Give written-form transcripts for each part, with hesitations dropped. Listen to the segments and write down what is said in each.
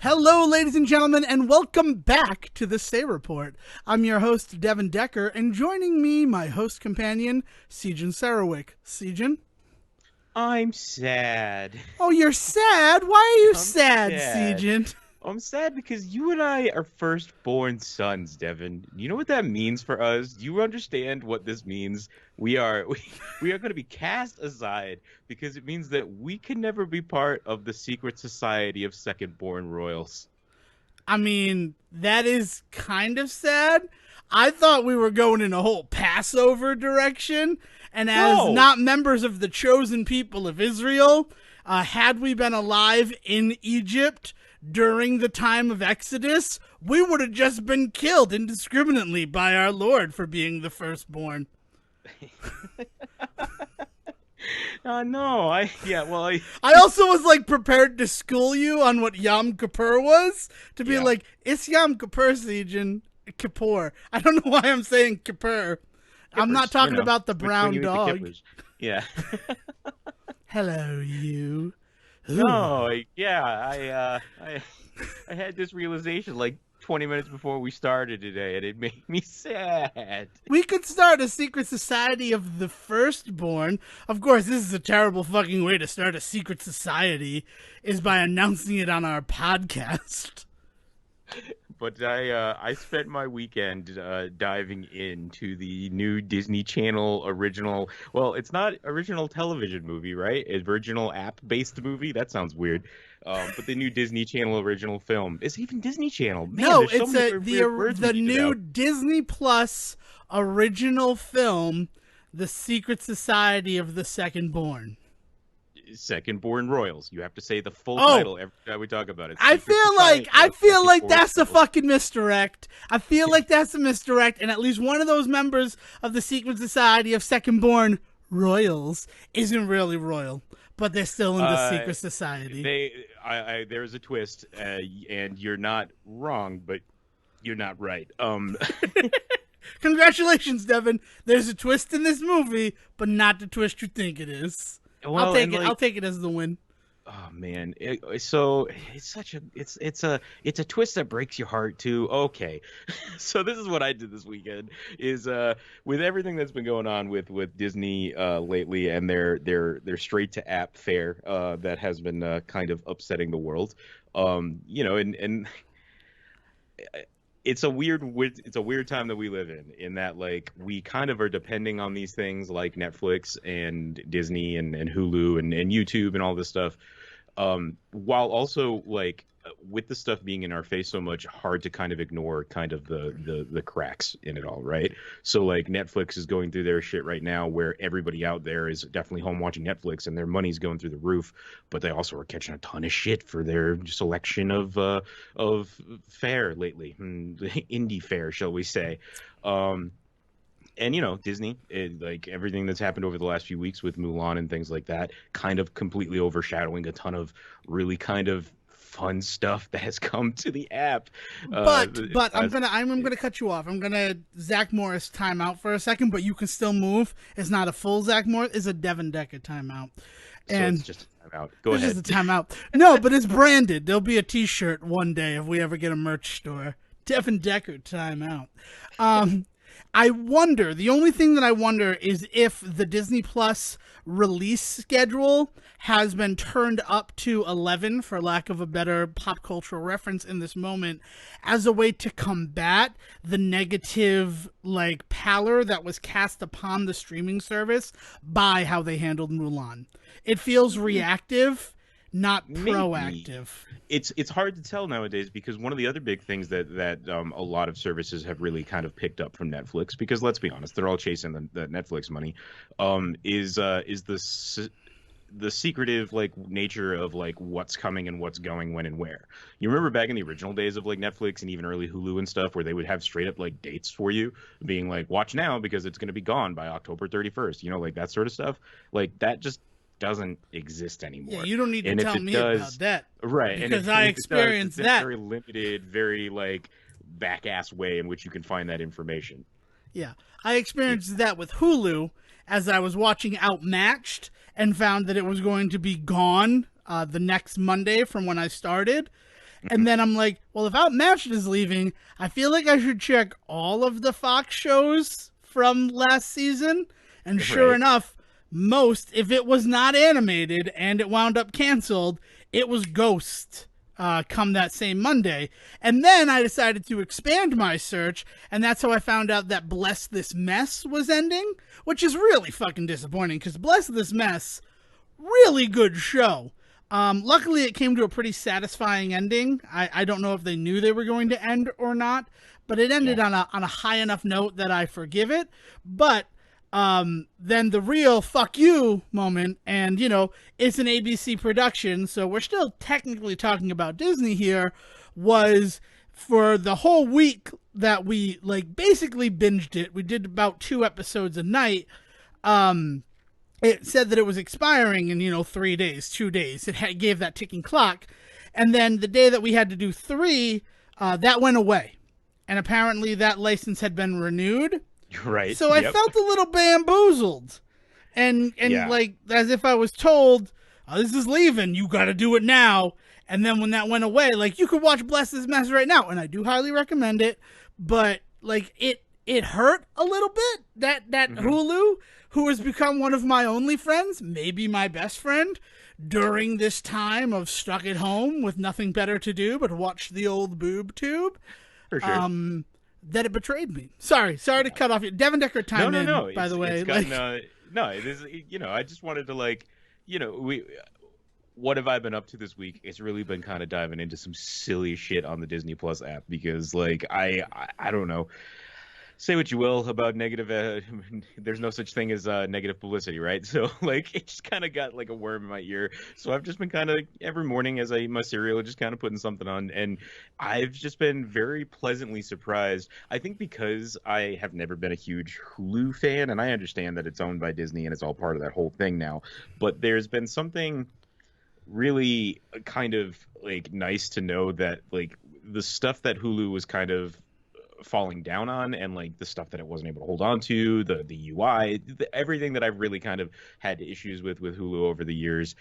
Hello, ladies and gentlemen, and welcome back to the Say Report. I'm your host, Devon Decker, and joining me, my host companion, Sejohn. Sejohn? I'm sad. Oh, you're sad? Why are you I'm sad, sad. Sejohn? I'm sad because you and I are firstborn sons, Devin. You know what that means for us? Do you understand what this means? We are we are going to be cast aside because it means that we can never be part of the secret society of second-born royals. I mean, that is kind of sad. I thought we were going in a whole Passover direction, and as No. not members of the chosen people of Israel, had we been alive in Egypt during the time of Exodus, we would have just been killed indiscriminately by our Lord for being the firstborn. No. I also was like prepared to school you on what Yom Kippur was, to be Yeah. like, it's Yom Kippur, Sejohn. Kippur. I don't know why I'm saying Kippur. I'm not Kippers, talking about the when brown you eat the dog. kippers. Yeah. Hello, you. Ooh. No, I had this realization like 20 minutes before we started today, and it made me sad. We could start a secret society of the firstborn. Of course, this is a terrible fucking way to start a secret society, is by announcing it on our podcast. But I spent my weekend diving into the new Disney Channel original. Well, it's not original television movie, right? Original app-based movie. That sounds weird. But the new Disney Channel original film. It's even Disney Channel. Man, No, there's so it's many weird words we the need to new know. Disney Plus original film, The Secret Society of the Second-Born. Second Born Royals. You have to say the full Oh. title every time we talk about it. I Secret feel Society of like Second-Born that's a Royals. fucking misdirect. I feel like that's a misdirect, and at least one of those members of the Secret Society of Second-Born Royals isn't really royal, but they're still in the Secret Society. There's a twist, and you're not wrong, but you're not right. Congratulations, Devin. There's a twist in this movie, but not the twist you think it is. Well, I'll take and it. like, I'll take it as the win. oh man, so it's a twist that breaks your heart too. Okay, so this is what I did this weekend is with everything that's been going on with Disney lately and their straight to app fare that has been kind of upsetting the world. And it's a weird time that we live in that like we kind of are depending on these things like Netflix and Disney and Hulu and YouTube and all this stuff, while also like with the stuff being in our face so much, hard to kind of ignore kind of the cracks in it all, right? So like Netflix is going through their shit right now where everybody out there is definitely home watching Netflix and their money's going through the roof, but they also are catching a ton of shit for their selection of fare lately, indie fare, shall we say. And Disney, like everything that's happened over the last few weeks with Mulan and things like that, kind of completely overshadowing a ton of really kind of fun stuff that has come to the app. But I'm gonna cut you off. I'm gonna Zach Morris timeout for a second, but you can still move. It's not a full Zach Morris. It's a Devon Decker timeout. And so it's just a timeout. Go it's ahead. just a timeout. No, but it's branded. There'll be a T-shirt one day if we ever get a merch store. Devon Decker timeout. I wonder, the only thing that I wonder is if the Disney Plus release schedule has been turned up to 11, for lack of a better pop cultural reference in this moment, as a way to combat the negative, like, pallor that was cast upon the streaming service by how they handled Mulan. It feels reactive, not proactive. It's hard to tell nowadays because one of the other big things that a lot of services have really kind of picked up from Netflix, because let's be honest, they're all chasing the Netflix money, is the secretive like nature of like what's coming and what's going when and where. You remember back in the original days of like Netflix and even early Hulu and stuff where they would have straight up like dates for you being like watch now because it's going to be gone by October 31st, like that sort of stuff. Like that just doesn't exist anymore. Yeah, you don't need to tell me about that. Right. Because I experienced that. Very limited, very like back ass way in which you can find that information. Yeah. I experienced that with Hulu as I was watching Outmatched and found that it was going to be gone the next Monday from when I started. And then I'm like, well, if Outmatched is leaving, I feel like I should check all of the Fox shows from last season. And sure Right. enough, most, if it was not animated and it wound up canceled, it was Ghost. Come that same Monday. And then I decided to expand my search, and that's how I found out that Bless This Mess was ending, which is really fucking disappointing because Bless This Mess, really good show. Luckily, it came to a pretty satisfying ending. I don't know if they knew they were going to end or not, but it ended Yeah. on a high enough note that I forgive it. But then the real fuck you moment, and it's an ABC production, so we're still technically talking about Disney here, was for the whole week that we like basically binged it. We did about 2 episodes a night. It said that it was expiring in 3 days, 2 days. Gave that ticking clock, and then the day that we had to do 3, that went away, and apparently that license had been renewed. Right. So I Yep. felt a little bamboozled, and Yeah. like as if I was told, oh, "This is leaving. You got to do it now." And then when that went away, like you could watch Bless This Mess right now, and I do highly recommend it. But like it hurt a little bit that Hulu, who has become one of my only friends, maybe my best friend, during this time of stuck at home with nothing better to do but watch the old boob tube. For sure. That it betrayed me. Sorry to cut off you. Devon Decker No, time no. in, by the way. It's gotten, no, it is, I just wanted to what have I been up to this week? It's really been kind of diving into some silly shit on the Disney Plus app because I don't know. Say what you will about negative, there's no such thing as negative publicity, right? So it just kind of got like a worm in my ear. So I've just been kind of every morning as I eat my cereal, just kind of putting something on, and I've just been very pleasantly surprised. I think because I have never been a huge Hulu fan, and I understand that it's owned by Disney and it's all part of that whole thing now, but there's been something really kind of nice to know that the stuff that Hulu was kind of falling down on, and the stuff that it wasn't able to hold on to, the UI, everything that I've really kind of had issues with Hulu over the years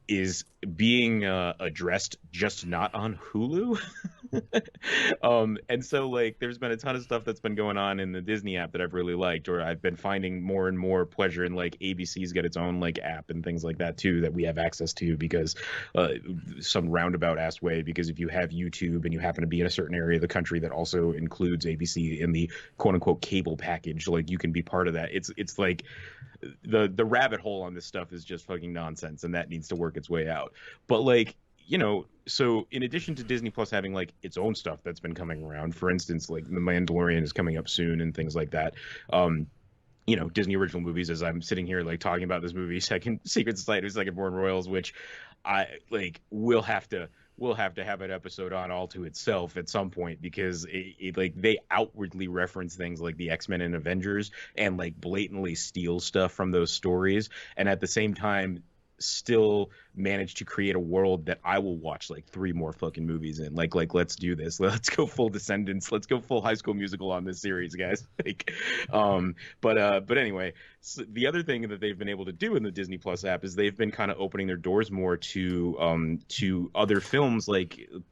is being addressed, just not on Hulu. And so there's been a ton of stuff that's been going on in the Disney app that I've really liked, or I've been finding more and more pleasure in ABC's got its own app and things like that too that we have access to because some roundabout ass way, because if you have YouTube and you happen to be in a certain area of the country that also includes ABC in the quote unquote cable package, you can be part of that. It's the rabbit hole on this stuff is just fucking nonsense, and that needs to work its way out. But so in addition to Disney Plus having its own stuff that's been coming around, for instance, The Mandalorian is coming up soon and things like that. Disney original movies, as I'm sitting here talking about this movie, Secret Society of Second-Born Royals, which I will have to have an episode on all to itself at some point, because they outwardly reference things like the X-Men and Avengers and blatantly steal stuff from those stories, and at the same time still manage to create a world that I will watch 3 more fucking movies in. Let's do this. Let's go full Descendants. Let's go full High School Musical on this series, guys. But anyway, so the other thing that they've been able to do in the Disney Plus app is they've been kind of opening their doors more to other films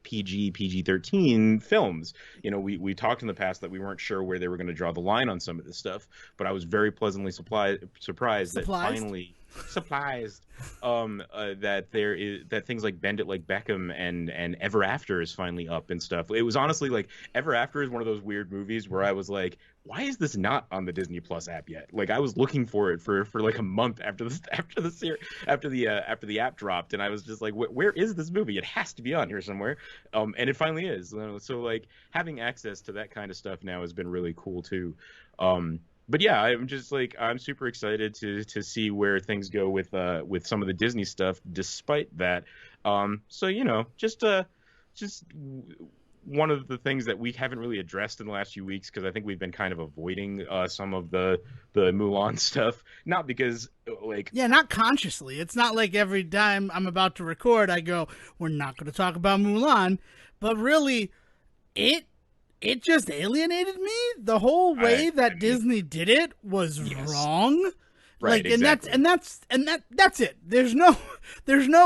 PG-13 films. We talked in the past that we weren't sure where they were going to draw the line on some of this stuff, but I was very pleasantly surprised that finally surprised that things like Bend It Like Beckham and Ever After is finally up and stuff. It was honestly Ever After is one of those weird movies where I was like, why is this not on the Disney Plus app yet? I was looking for it for a month after the app dropped, and I was just like, where is this movie? It has to be on here somewhere. And it finally is. So having access to that kind of stuff now has been really cool too. But yeah, I'm just I'm super excited to see where things go with some of the Disney stuff. Despite that, so just one of the things that we haven't really addressed in the last few weeks, because I think we've been kind of avoiding some of the Mulan stuff, not because not consciously. It's not like every time I'm about to record I go, we're not going to talk about Mulan, but really it just alienated me. The whole way that Disney did it was wrong. Right, exactly. That's it. There's no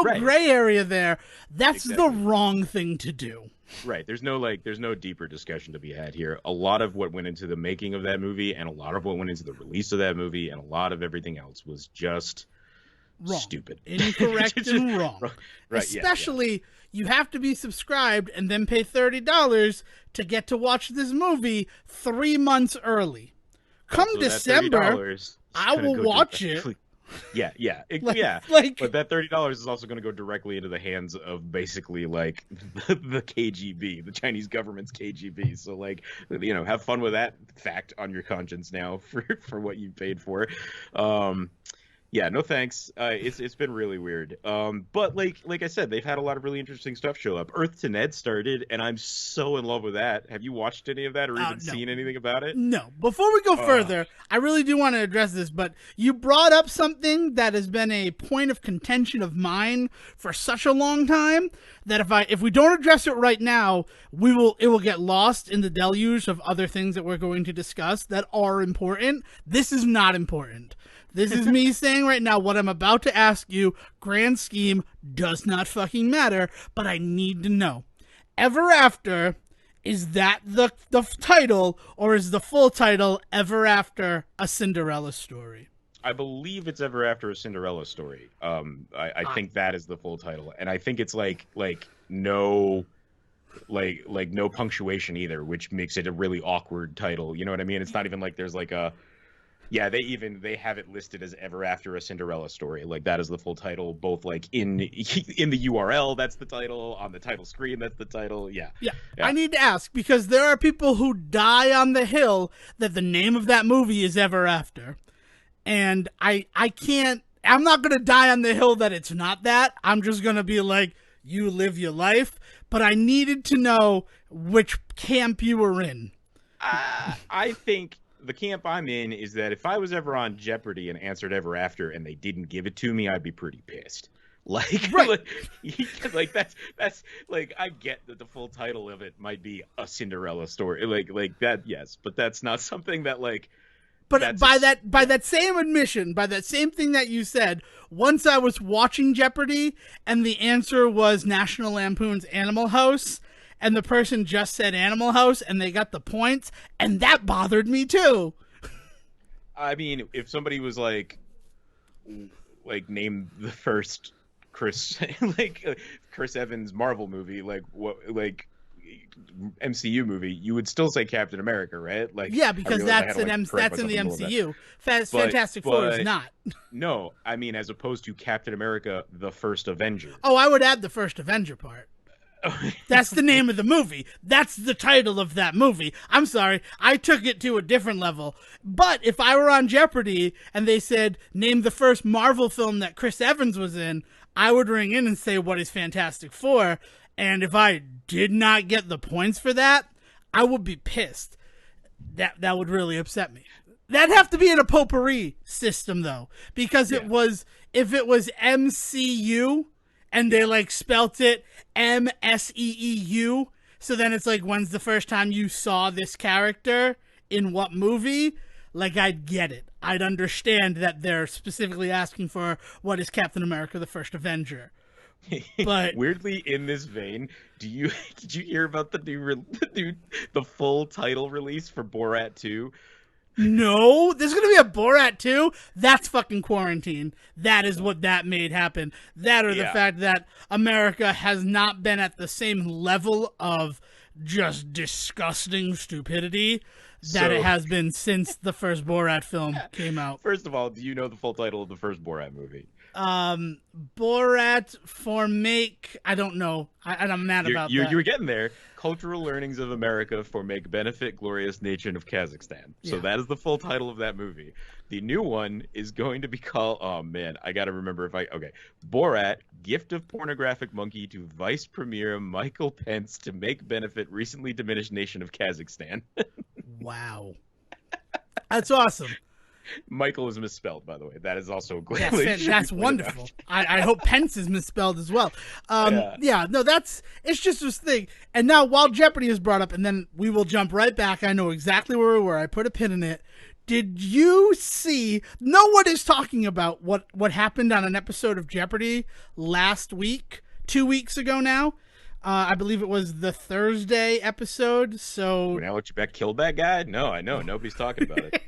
Right. gray area there. That's Exactly. the wrong thing to do. Right. There's no deeper discussion to be had here. A lot of what went into the making of that movie and a lot of what went into the release of that movie and a lot of everything else was just Wrong. stupid. Incorrect and wrong. Right. Especially you have to be subscribed and then pay $30 to get to watch this movie 3 months early. Come So December, that $30 is I gonna will go watch directly- it. Yeah. Like, But that $30 is also going to go directly into the hands of basically like the KGB, the Chinese government's KGB. So like, have fun with that fact on your conscience now for what you paid for. Yeah, no thanks. It's been really weird. But like I said, they've had a lot of really interesting stuff show up. Earth to Ned started, and I'm so in love with that. Have you watched any of that or even seen anything about it? No. Before we go further, I really do want to address this, but you brought up something that has been a point of contention of mine for such a long time that if we don't address it right now, it will get lost in the deluge of other things that we're going to discuss that are important. This is not important. This is me saying right now what I'm about to ask you, grand scheme, does not fucking matter, but I need to know. Ever After, is that the title, or is the full title Ever After a Cinderella Story? I believe it's Ever After a Cinderella Story. I think that is the full title, and I think it's like no punctuation either, which makes it a really awkward title. You know what I mean? It's not even like there's like a yeah, they have it listed as Ever After a Cinderella Story. Like that is the full title, both like in the URL, that's the title, on the title screen, that's the title. Yeah. I need to ask because there are people who die on the hill that the name of that movie is Ever After. And I'm not going to die on the hill that it's not that. I'm just going to be like, you live your life. But I needed to know which camp you were in. I think the camp I'm in is that if I was ever on Jeopardy and answered Ever After and they didn't give it to me, I'd be pretty pissed. Like, right. like that's like, I get that the full title of it might be A Cinderella Story, like that, yes, but that's not something that like. But by that same admission, by that same thing that you said, once I was watching Jeopardy and the answer was National Lampoon's Animal House, and the person just said Animal House and they got the points, and that bothered me too. I mean, if somebody was like name the first Chris Evans Marvel movie, MCU movie, you would still say Captain America, right? Like, yeah, because that's in the MCU. Fantastic Four is not. No, I mean as opposed to Captain America: The First Avenger. Oh, I would add the First Avenger part. That's the name of the movie. That's the title of that movie. I'm sorry, I took it to a different level. But if I were on Jeopardy and they said, name the first Marvel film that Chris Evans was in, I would ring in and say, what is Fantastic Four? And if I did not get the points for that, I would be pissed. That would really upset me. That'd have to be in a potpourri system, though. Because if it was MCU, and they like spelt it MSEEU. So then it's like, when's the first time you saw this character in what movie? Like, I'd get it. I'd understand that they're specifically asking for what is Captain America: The First Avenger. But weirdly, in this vein, did you hear about the full title release for Borat 2? No, there's going to be a Borat 2? That's fucking quarantine. That is what that made happen. That or the fact that America has not been at the same level of just disgusting stupidity that it has been since the first Borat film came out. First of all, do you know the full title of the first Borat movie? Borat for make, I don't know. I'm mad about that. You were getting there. Cultural Learnings of America for Make Benefit Glorious Nation of Kazakhstan. So that is the full title of that movie. The new one is going to be called, oh man, I gotta remember Borat, Gift of Pornographic Monkey to Vice Premier Michael Pence to Make Benefit Recently Diminished Nation of Kazakhstan. Wow. That's awesome. Michael is misspelled, by the way. That is also great. That's wonderful. I hope Pence is misspelled as well. It's just this thing. And now, while Jeopardy is brought up, and then we will jump right back. I know exactly where we were. I put a pin in it. Did you see? No one is talking about what happened on an episode of Jeopardy last week, 2 weeks ago now. I believe it was the Thursday episode. So When Alex Trebek killed that guy? No, I know. Nobody's talking about it.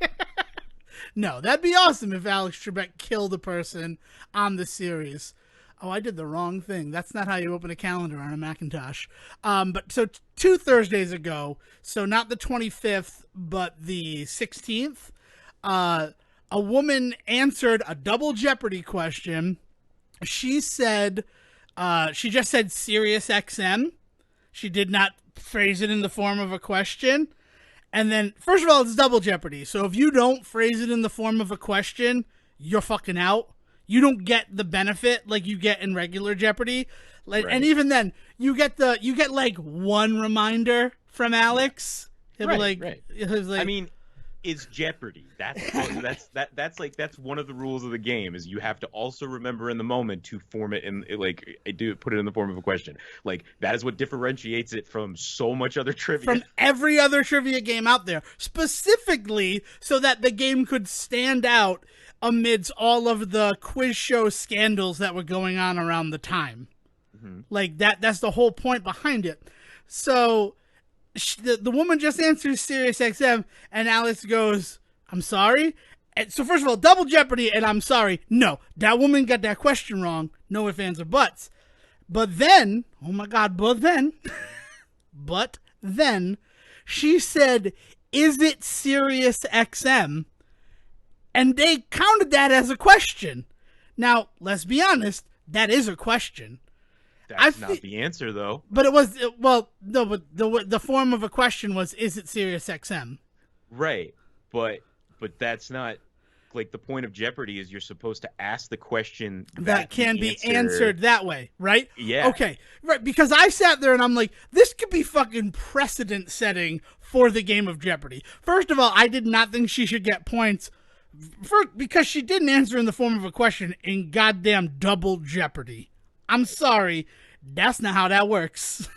no, that'd be awesome if Alex Trebek killed a person on the series. Oh, I did the wrong thing. That's not how you open a calendar on a Macintosh. But so 2 Thursdays ago, so not the 25th, but the 16th, a woman answered a double Jeopardy question. She said, she just said Sirius XM. She did not phrase it in the form of a question. And then, first of all, it's double Jeopardy. So if you don't phrase it in the form of a question, you're fucking out. You don't get the benefit like you get in regular Jeopardy. Like, right. And even then, you get like one reminder from Alex. He'll be like, right. Like, I mean, it's Jeopardy. That's one of the rules of the game is you have to also remember in the moment to form it in put it in the form of a question. Like that is what differentiates it from so much other trivia. From every other trivia game out there, specifically so that the game could stand out amidst all of the quiz show scandals that were going on around the time. Mm-hmm. Like that's the whole point behind it. So the woman just answers Sirius XM and Alex goes, I'm sorry. And so first of all, double Jeopardy and I'm sorry. No, that woman got that question wrong. No ifs, ands, or buts. But then, oh my God, but then she said, is it Sirius XM? And they counted that as a question. Now, let's be honest, that is a question. That's not the answer, though. But it was, well, no, but the form of a question was, is it Sirius XM? Right. But that's not, like, the point of Jeopardy is you're supposed to ask the question that can be answered that way, right? Yeah. Okay, right, because I sat there and I'm like, this could be fucking precedent setting for the game of Jeopardy. First of all, I did not think she should get points because she didn't answer in the form of a question in goddamn double Jeopardy. I'm sorry, that's not how that works.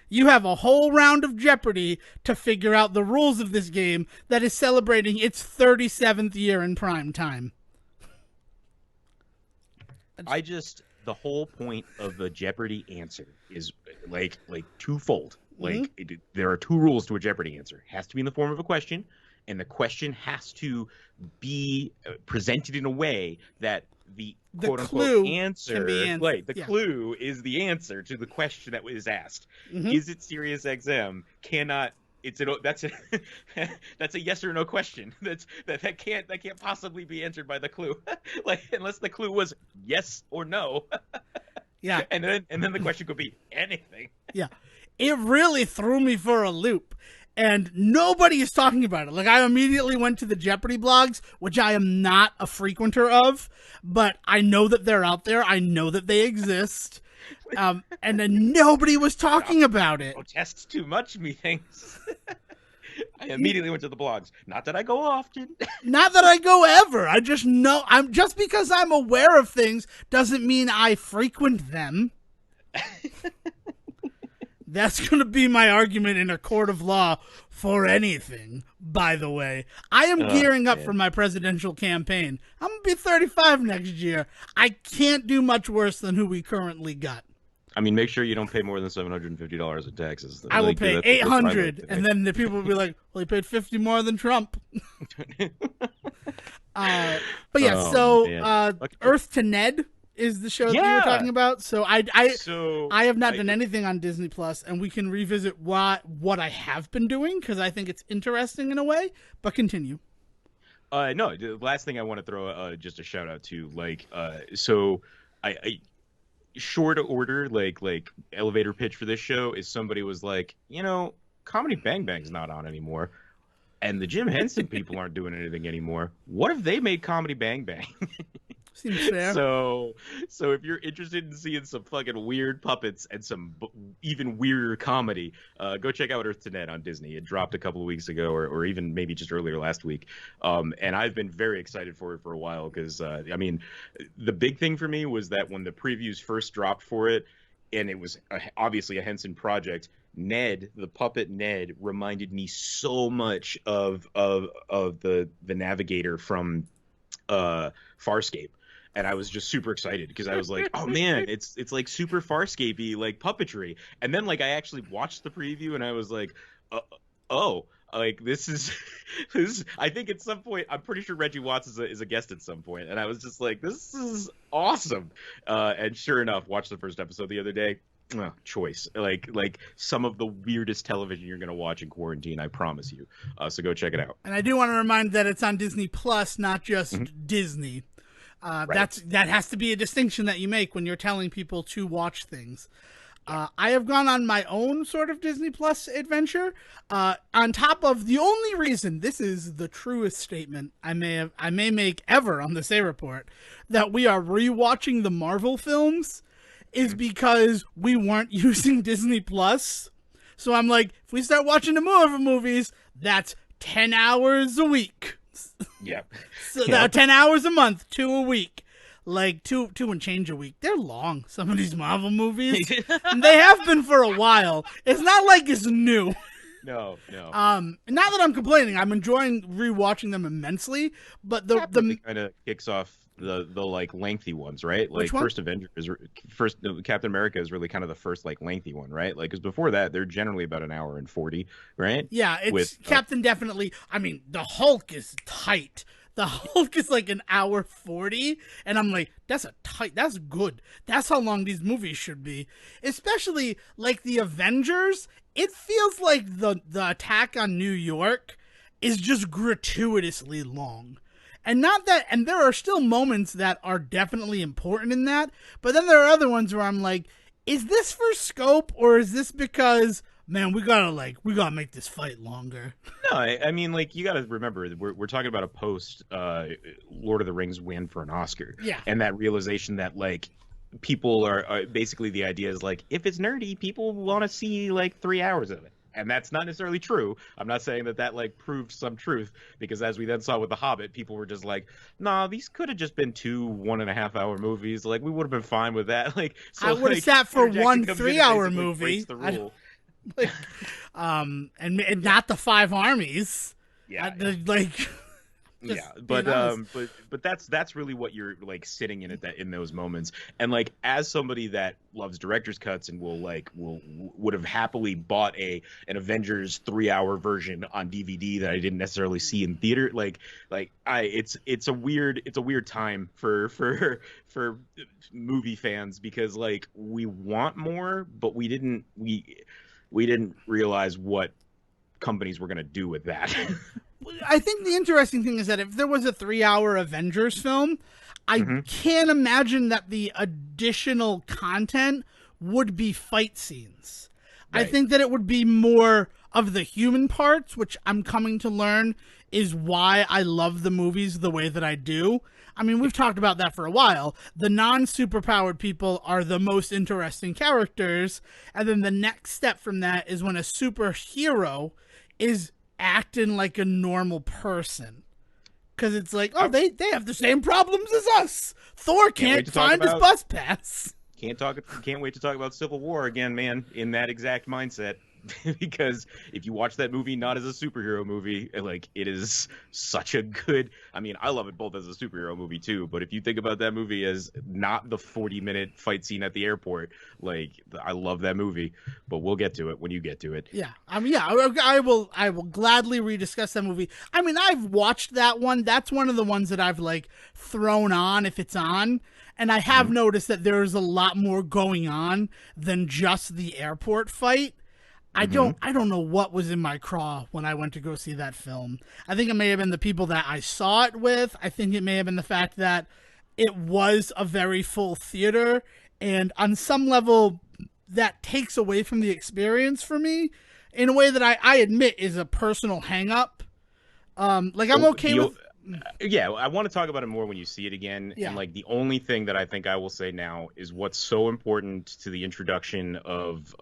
You have a whole round of Jeopardy to figure out the rules of this game that is celebrating its 37th year in prime time. The whole point of the Jeopardy answer is like twofold. Like there are two rules to a Jeopardy answer. It has to be in the form of a question, and the question has to be presented in a way that the quote-unquote answer, clue is the answer to the question that is asked. Mm-hmm. Is it Sirius XM? That's a yes or no question. That can't possibly be answered by the clue. Like unless the clue was yes or no. Yeah. And then the question could be anything. Yeah. It really threw me for a loop. And nobody is talking about it. Like, I immediately went to the Jeopardy blogs, which I am not a frequenter of, but I know that they're out there. I know that they exist. And then nobody was talking about it. Protest too much, methinks. I immediately went to the blogs. Not that I go often. Not that I go ever. I just know. Just because I'm aware of things doesn't mean I frequent them. That's going to be my argument in a court of law for anything, by the way. I am gearing up for my presidential campaign. I'm going to be 35 next year. I can't do much worse than who we currently got. I mean, make sure you don't pay more than $750 in taxes. I will pay $800, and then the people will be like, well, he paid $50 more than Trump. But yeah, Earth to Ned is the show that you were talking about. So I have not done anything on Disney Plus, and we can revisit what I have been doing because I think it's interesting in a way. But continue. No, the last thing I want to throw just a shout out to, I short order, like elevator pitch for this show is somebody was like, Comedy Bang Bang's not on anymore, and the Jim Henson people aren't doing anything anymore. What if they made Comedy Bang Bang? Seems fair. So if you're interested in seeing some fucking weird puppets and some even weirder comedy, go check out Earth to Ned on Disney. It dropped a couple of weeks ago, or even maybe just earlier last week. And I've been very excited for it for a while because, the big thing for me was that when the previews first dropped for it, and it was obviously a Henson project, Ned, the puppet Ned, reminded me so much of the navigator from Farscape. And I was just super excited because I was like, "Oh man, it's like super Farscapey, like puppetry." And then like I actually watched the preview and I was like, "Oh, like this is this." I think at some point, I'm pretty sure Reggie Watts is a guest at some point, and I was just like, "This is awesome." And sure enough, watched the first episode the other day. Choice, like some of the weirdest television you're gonna watch in quarantine, I promise you. So go check it out. And I do want to remind that it's on Disney Plus, not just Disney. Right. That has to be a distinction that you make when you're telling people to watch things. I have gone on my own sort of Disney Plus adventure. On top of the only reason, this is the truest statement I may make ever on this A Report, that we are rewatching the Marvel films is because we weren't using Disney Plus. So I'm like, if we start watching the Marvel movies, that's 10 hours a week. Yeah. So Yeah. 10 hours a month, 2 a week. Like two and change a week. They're long, some of these Marvel movies. And they have been for a while. It's not like it's new. No. Not that I'm complaining. I'm enjoying rewatching them immensely, but the kind of kicks off the like lengthy ones, right? Like Which one? first Captain America is really kind of the first like lengthy one, right? Like because before that they're generally about an hour and 40, right? Yeah, it's With Captain definitely. I mean, the Hulk is tight. The Hulk is like an hour 40, and I'm like, that's good. That's how long these movies should be. Especially like the Avengers, it feels like the attack on New York is just gratuitously long. And not that, and there are still moments that are definitely important in that, but then there are other ones where I'm like, is this for scope, or is this because, man, we gotta make this fight longer? No, I mean, like you got to remember we're talking about a post Lord of the Rings win for an Oscar, Yeah. and that realization that like people are basically the idea is like if it's nerdy, people want to see like 3 hours of it. And that's not necessarily true. I'm not saying that like proved some truth, because as we then saw with The Hobbit, people were just like, "Nah, these could have just been 2 1.5 hour movies. Like we would have been fine with that." Like so, I would have like, sat for Peter Jackson one comes in and 3 hour basically movie. breaks the rule. Like, and not the five armies. Yeah, Like, yeah, being honest. but that's really what you're like sitting in those moments. And like as somebody that loves director's cuts and would have happily bought an Avengers 3 hour version on DVD that I didn't necessarily see in theater, it's a weird time for movie fans, because like we want more, but we didn't realize what companies were going to do with that. I think the interesting thing is that if there was a 3 hour Avengers film, I can't imagine that the additional content would be fight scenes. Right. I think that it would be more of the human parts, which I'm coming to learn is why I love the movies the way that I do. I mean, we've talked about that for a while. The non-superpowered people are the most interesting characters, and then the next step from that is when a superhero is acting like a normal person, because it's like, oh, they have the same problems as us. Thor can't find his bus pass. Can't wait to talk about Civil War again, man, in that exact mindset. Because if you watch that movie not as a superhero movie, like it is such a good, I mean, I love it both as a superhero movie too, but if you think about that movie as not the 40-minute fight scene at the airport, like I love that movie, but we'll get to it when you get to it. Yeah. I will gladly rediscuss that movie. I mean, I've watched that one. That's one of the ones that I've like thrown on if it's on. And I have noticed that there's a lot more going on than just the airport fight. I don't know what was in my craw when I went to go see that film. I think it may have been the people that I saw it with. I think it may have been the fact that it was a very full theater, and on some level that takes away from the experience for me in a way that I admit is a personal hang up. I'm okay with yeah, I want to talk about it more when you see it again. Yeah. And like the only thing that I think I will say now is what's so important to the introduction of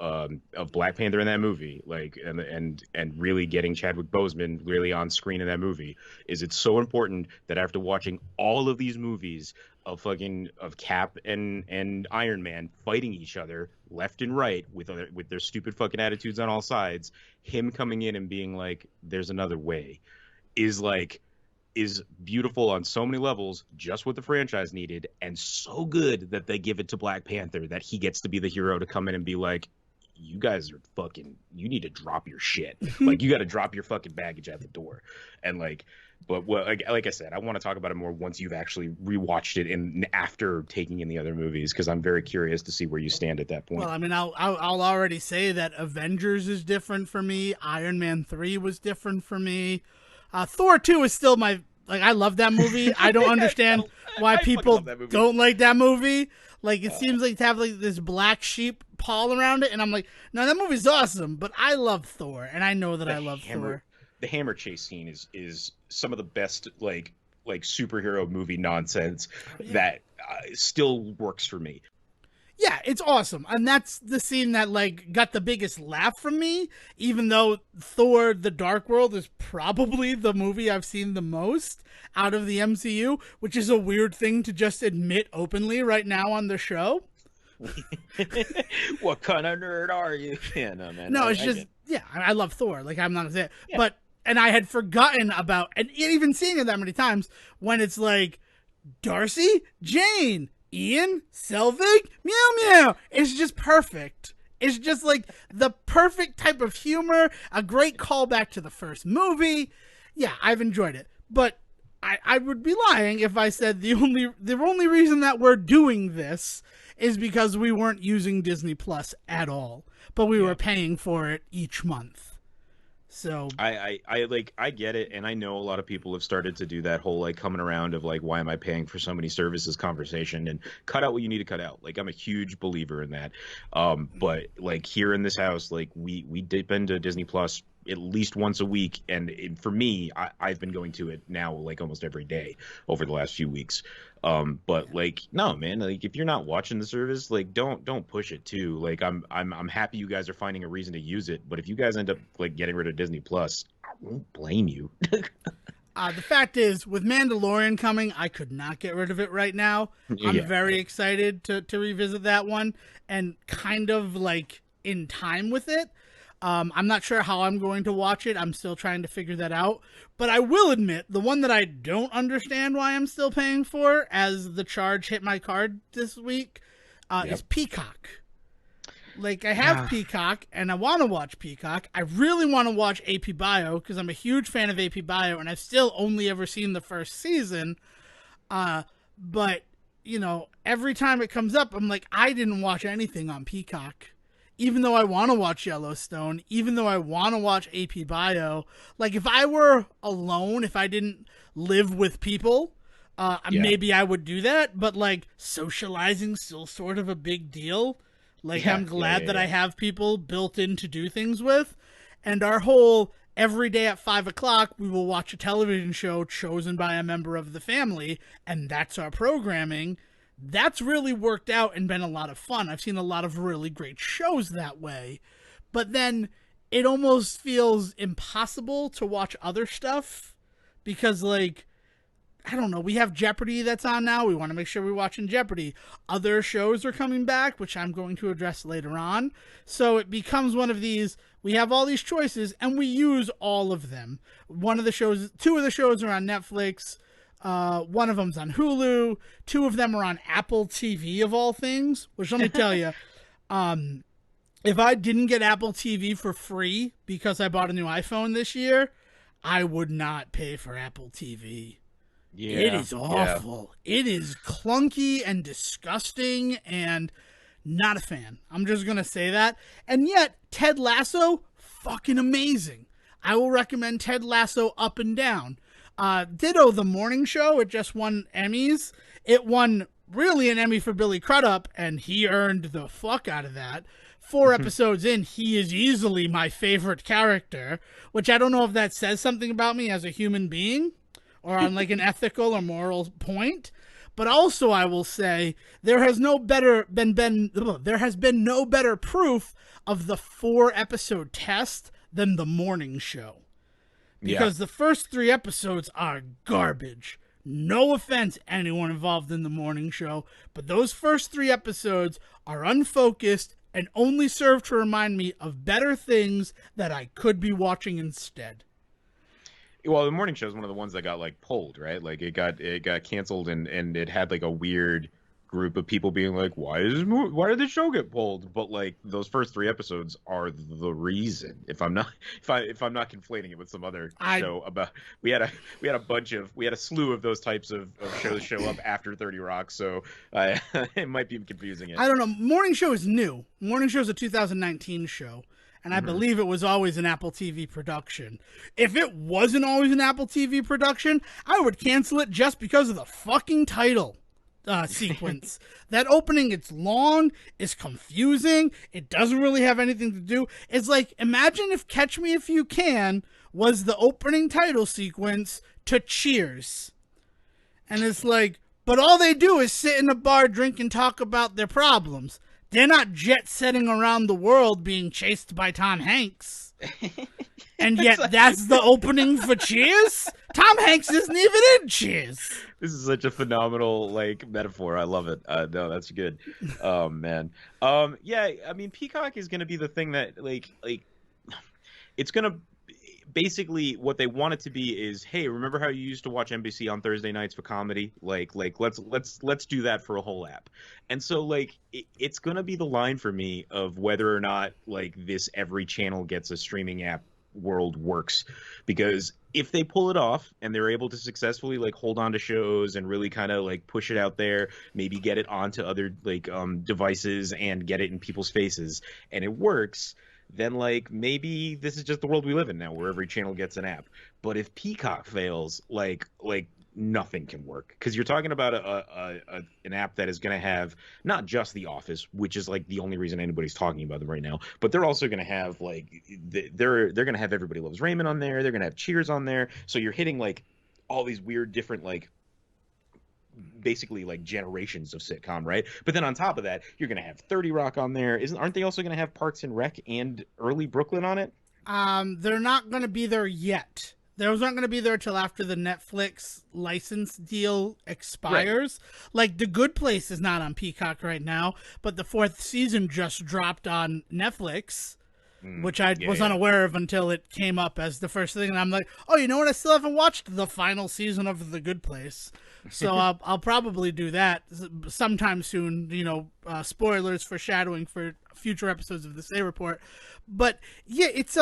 Black Panther in that movie, like and really getting Chadwick Boseman really on screen in that movie, is it's so important that after watching all of these movies of Cap and Iron Man fighting each other left and right with their stupid fucking attitudes on all sides, him coming in and being like, "There's another way," is like is beautiful on so many levels, just what the franchise needed, and so good that they give it to Black Panther, that he gets to be the hero to come in and be like, you guys are fucking, you need to drop your shit. Like, you got to drop your fucking baggage at the door. And like, but what, like I said, I want to talk about it more once you've actually rewatched it and after taking in the other movies, because I'm very curious to see where you stand at that point. Well, I mean, I'll already say that Avengers is different for me. Iron Man 3 was different for me. Thor 2 is still I love that movie. I don't understand why people don't like that movie. Like, it seems like to have like this black sheep pall around it, and I'm like, no, that movie's awesome, but I love Thor, and I know that I love Thor. The hammer chase scene is some of the best like superhero movie nonsense that still works for me. Yeah, it's awesome. And that's the scene that like got the biggest laugh from me, even though Thor the Dark World is probably the movie I've seen the most out of the MCU, which is a weird thing to just admit openly right now on the show. What kind of nerd are you? Yeah, no, man. No, I love Thor. Like, I'm not gonna say it. Yeah. And I had forgotten about, and even seeing it that many times, when it's like, Darcy, Jane, Ian, Selvig, meow meow. It's just perfect. It's just like the perfect type of humor, a great callback to the first movie. Yeah, I've enjoyed it. But I would be lying if I said the only reason that we're doing this is because we weren't using Disney Plus at all, but we were paying for it each month. So I get it, and I know a lot of people have started to do that whole like coming around of like, why am I paying for so many services conversation, and cut out what you need to cut out. Like, I'm a huge believer in that. But like here in this house, like we dip into Disney Plus at least once a week, and for me, I've been going to it now like almost every day over the last few weeks. But like, no, man, like if you're not watching the service, like don't push it too. Like I'm happy you guys are finding a reason to use it, but if you guys end up like getting rid of Disney Plus, I won't blame you. The fact is, with Mandalorian coming, I could not get rid of it right now. I'm very excited to revisit that one, and kind of like in time with it. I'm not sure how I'm going to watch it. I'm still trying to figure that out. But I will admit, the one that I don't understand why I'm still paying for, as the charge hit my card this week, is Peacock. Like, I have Peacock, and I want to watch Peacock. I really want to watch AP Bio, because I'm a huge fan of AP Bio, and I've still only ever seen the first season. But, you know, every time it comes up, I'm like, I didn't watch anything on Peacock. Even though I want to watch Yellowstone, even though I want to watch AP Bio, like if I were alone, if I didn't live with people, maybe I would do that. But like socializing's still sort of a big deal. Like I'm glad that I have people built in to do things with. And our whole every day at 5 o'clock, we will watch a television show chosen by a member of the family. And that's our programming. That's really worked out and been a lot of fun. I've seen a lot of really great shows that way. But then it almost feels impossible to watch other stuff because, like, I don't know, we have Jeopardy that's on now. We want to make sure we're watching Jeopardy. Other shows are coming back, which I'm going to address later on. So it becomes one of these, we have all these choices and we use all of them. Two of the shows are on Netflix. One of them's on Hulu. 2 of them are on Apple TV of all things, which let me tell you, if I didn't get Apple TV for free because I bought a new iPhone this year, I would not pay for Apple TV. Yeah, it is awful. Yeah. It is clunky and disgusting and not a fan. I'm just going to say that. And yet, Ted Lasso, fucking amazing. I will recommend Ted Lasso up and down. Ditto The Morning Show. It just won Emmys. It won really an Emmy for Billy Crudup, and he earned the fuck out of that. 4 episodes in, he is easily my favorite character, which I don't know if that says something about me as a human being or on like an ethical or moral point. But also, I will say there has there has been no better proof of the 4-episode test than the morning show, Yeah. because the first 3 episodes are garbage. No offense, anyone involved in the morning show, but those first 3 episodes are unfocused and only serve to remind me of better things that I could be watching instead. Well, the morning show is one of the ones that got like pulled, right? Like it got canceled, and it had like a weird group of people being like, why did the show get pulled? But like those first 3 episodes are the reason. If I'm not conflating it with some other show about we had a slew of those types of shows show up after 30 Rock, so it might be confusing it. I don't know. Morning show is new. Morning show is a 2019 show. And I believe it was always an Apple TV production. If it wasn't always an Apple TV production, I would cancel it just because of the fucking title sequence. That opening, it's long, it's confusing, it doesn't really have anything to do. It's like, imagine if Catch Me If You Can was the opening title sequence to Cheers. And it's like, but all they do is sit in a bar, drink, and talk about their problems. They're not jet-setting around the world being chased by Tom Hanks. And yet that's the opening for Cheers? Tom Hanks isn't even in Cheers. This is such a phenomenal like metaphor. I love it. No, that's good. Oh man. Yeah, I mean Peacock is going to be the thing that like it's going to basically what they want it to be is, hey, remember how you used to watch NBC on Thursday nights for comedy? Like let's do that for a whole app. And so like it's gonna be the line for me of whether or not like this every channel gets a streaming app world works, because if they pull it off and they're able to successfully like hold on to shows and really kind of like push it out there, maybe get it onto other like devices and get it in people's faces, and it works, then like maybe this is just the world we live in now, where every channel gets an app. But if Peacock fails, like nothing can work, because you're talking about an app that is going to have not just The Office, which is like the only reason anybody's talking about them right now, but they're also going to have like they're going to have Everybody Loves Raymond on there. They're going to have Cheers on there. So you're hitting like all these weird different like basically like generations of sitcom, right? But then on top of that, you're gonna have 30 Rock on there. Aren't they also gonna have Parks and Rec and early Brooklyn on it? They're not gonna be there yet. Those aren't gonna be there till after the Netflix license deal expires. Right. Like The Good Place is not on Peacock right now, but the 4th season just dropped on Netflix. Which I was unaware of until it came up as the first thing, and I'm like, oh, you know what? I still haven't watched the final season of The Good Place, so I'll probably do that sometime soon. You know, spoilers, foreshadowing for future episodes of the Say Report. But yeah, it's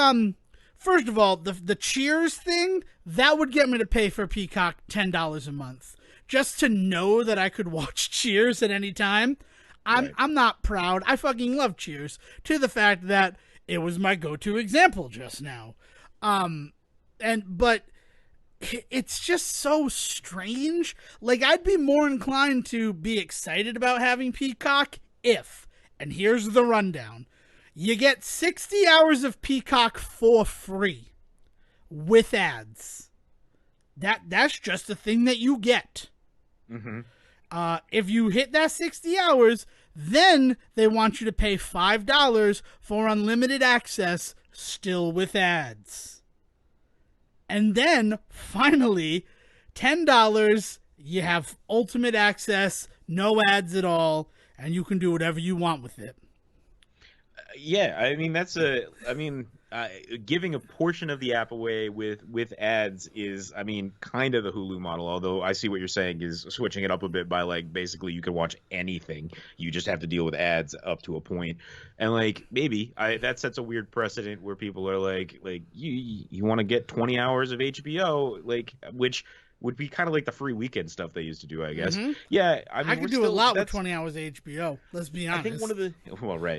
first of all, the Cheers thing that would get me to pay for Peacock $10 a month just to know that I could watch Cheers at any time. I'm not proud. I fucking love Cheers, to the fact that it was my go-to example just now. But it's just so strange. Like, I'd be more inclined to be excited about having Peacock if, and here's the rundown, you get 60 hours of Peacock for free with ads. That's just a thing that you get. Mm-hmm. If you hit that 60 hours, then they want you to pay $5 for unlimited access, still with ads. And then, finally, $10, you have ultimate access, no ads at all, and you can do whatever you want with it. Yeah, I mean, giving a portion of the app away with ads is, I mean, kind of the Hulu model, although I see what you're saying is switching it up a bit by like basically you can watch anything. You just have to deal with ads up to a point. And like maybe that sets a weird precedent where people are like you want to get 20 hours of HBO, like, which would be kind of like the free weekend stuff they used to do, I guess. Mm-hmm. Yeah, I mean, I could do a lot with 20 hours of HBO. Let's be honest.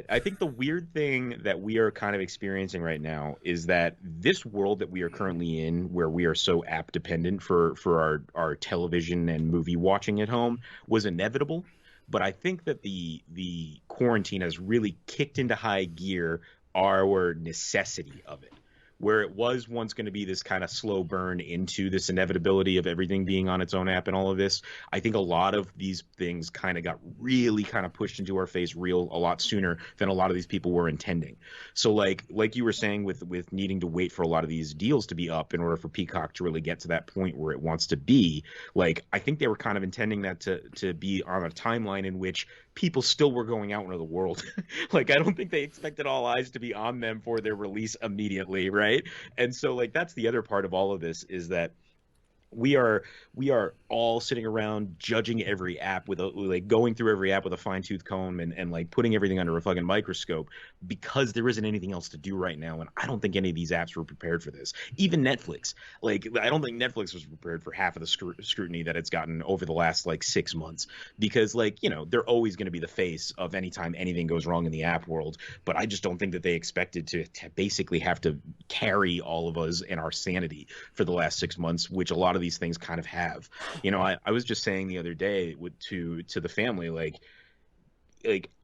I think the weird thing that we are kind of experiencing right now is that this world that we are currently in, where we are so app dependent for our television and movie watching at home, was inevitable. But I think that the quarantine has really kicked into high gear our necessity of it. where it was once going to be this kind of slow burn into this inevitability of everything being on its own app and all of this. I think a lot of these things kind of got really kind of pushed into our face real a lot sooner than a lot of these people were intending. So like you were saying with needing to wait for a lot of these deals to be up in order for Peacock to really get to that point where it wants to be, like I think they were kind of intending that to be on a timeline in which people still were going out into the world. Like I don't think they expected all eyes to be on them for their release immediately, right? And so like that's the other part of all of this, is that we are all sitting around judging every app with like going through every app with a fine-tooth comb and like putting everything under a fucking microscope, because there isn't anything else to do right now. And I don't think any of these apps were prepared for this. Even Netflix, like I don't think Netflix was prepared for half of the scrutiny that it's gotten over the last like 6 months, because like, you know, they're always going to be the face of anytime anything goes wrong in the app world. But I just don't think that they expected to basically have to carry all of us and our sanity for the last 6 months, which a lot of these things kind of have. You know, I was just saying the other day to the family, like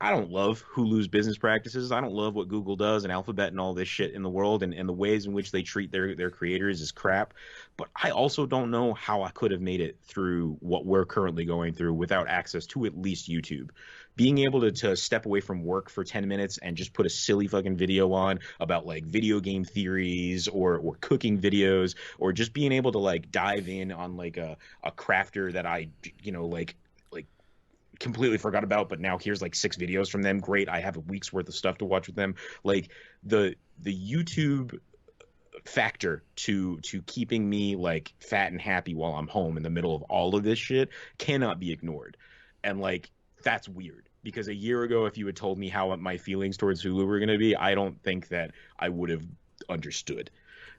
I don't love Hulu's business practices. I don't love what Google does and Alphabet and all this shit in the world, and the ways in which they treat their creators is crap. But I also don't know how I could have made it through what we're currently going through without access to at least YouTube. Being able to step away from work for 10 minutes and just put a silly fucking video on about like video game theories or cooking videos, or just being able to like dive in on like a crafter that I, you know, like completely forgot about, but now here's like 6 videos from them. Great, I have a week's worth of stuff to watch with them. Like the YouTube factor to keeping me like fat and happy while I'm home in the middle of all of this shit cannot be ignored. And like that's weird, because a year ago, if you had told me how my feelings towards Hulu were going to be, I don't think that I would have understood.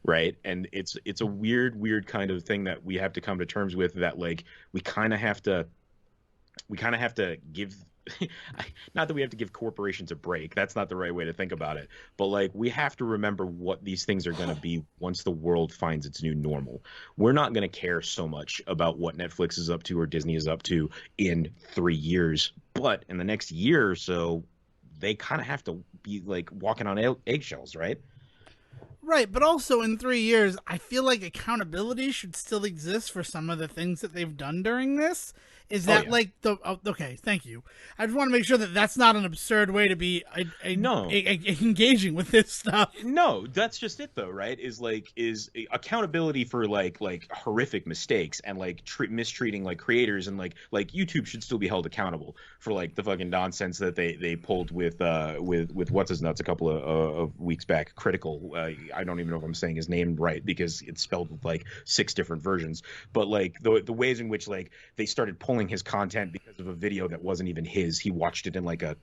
Right. And it's a weird kind of thing that we have to come to terms with, that like we kind of have to give not that we have to give corporations a break. That's not the right way to think about it. But like we have to remember what these things are going to be once the world finds its new normal. We're not going to care so much about what Netflix is up to or Disney is up to in 3 years. But in the next year or so, they kind of have to be like walking on eggshells, right? Right, but also in 3 years, I feel like accountability should still exist for some of the things that they've done during this. Is that like the okay? Thank you. I just want to make sure that that's not an absurd way to be engaging with this stuff. No, that's just it though, right? Is accountability for like horrific mistakes and like mistreating like creators, and like YouTube should still be held accountable for like the fucking nonsense that they pulled with what's his nuts a couple of weeks back. Critical. I don't even know if I'm saying his name right, because it's spelled with like 6 different versions. But like the ways in which like they started pulling his content because of a video that wasn't even his. He watched it in like a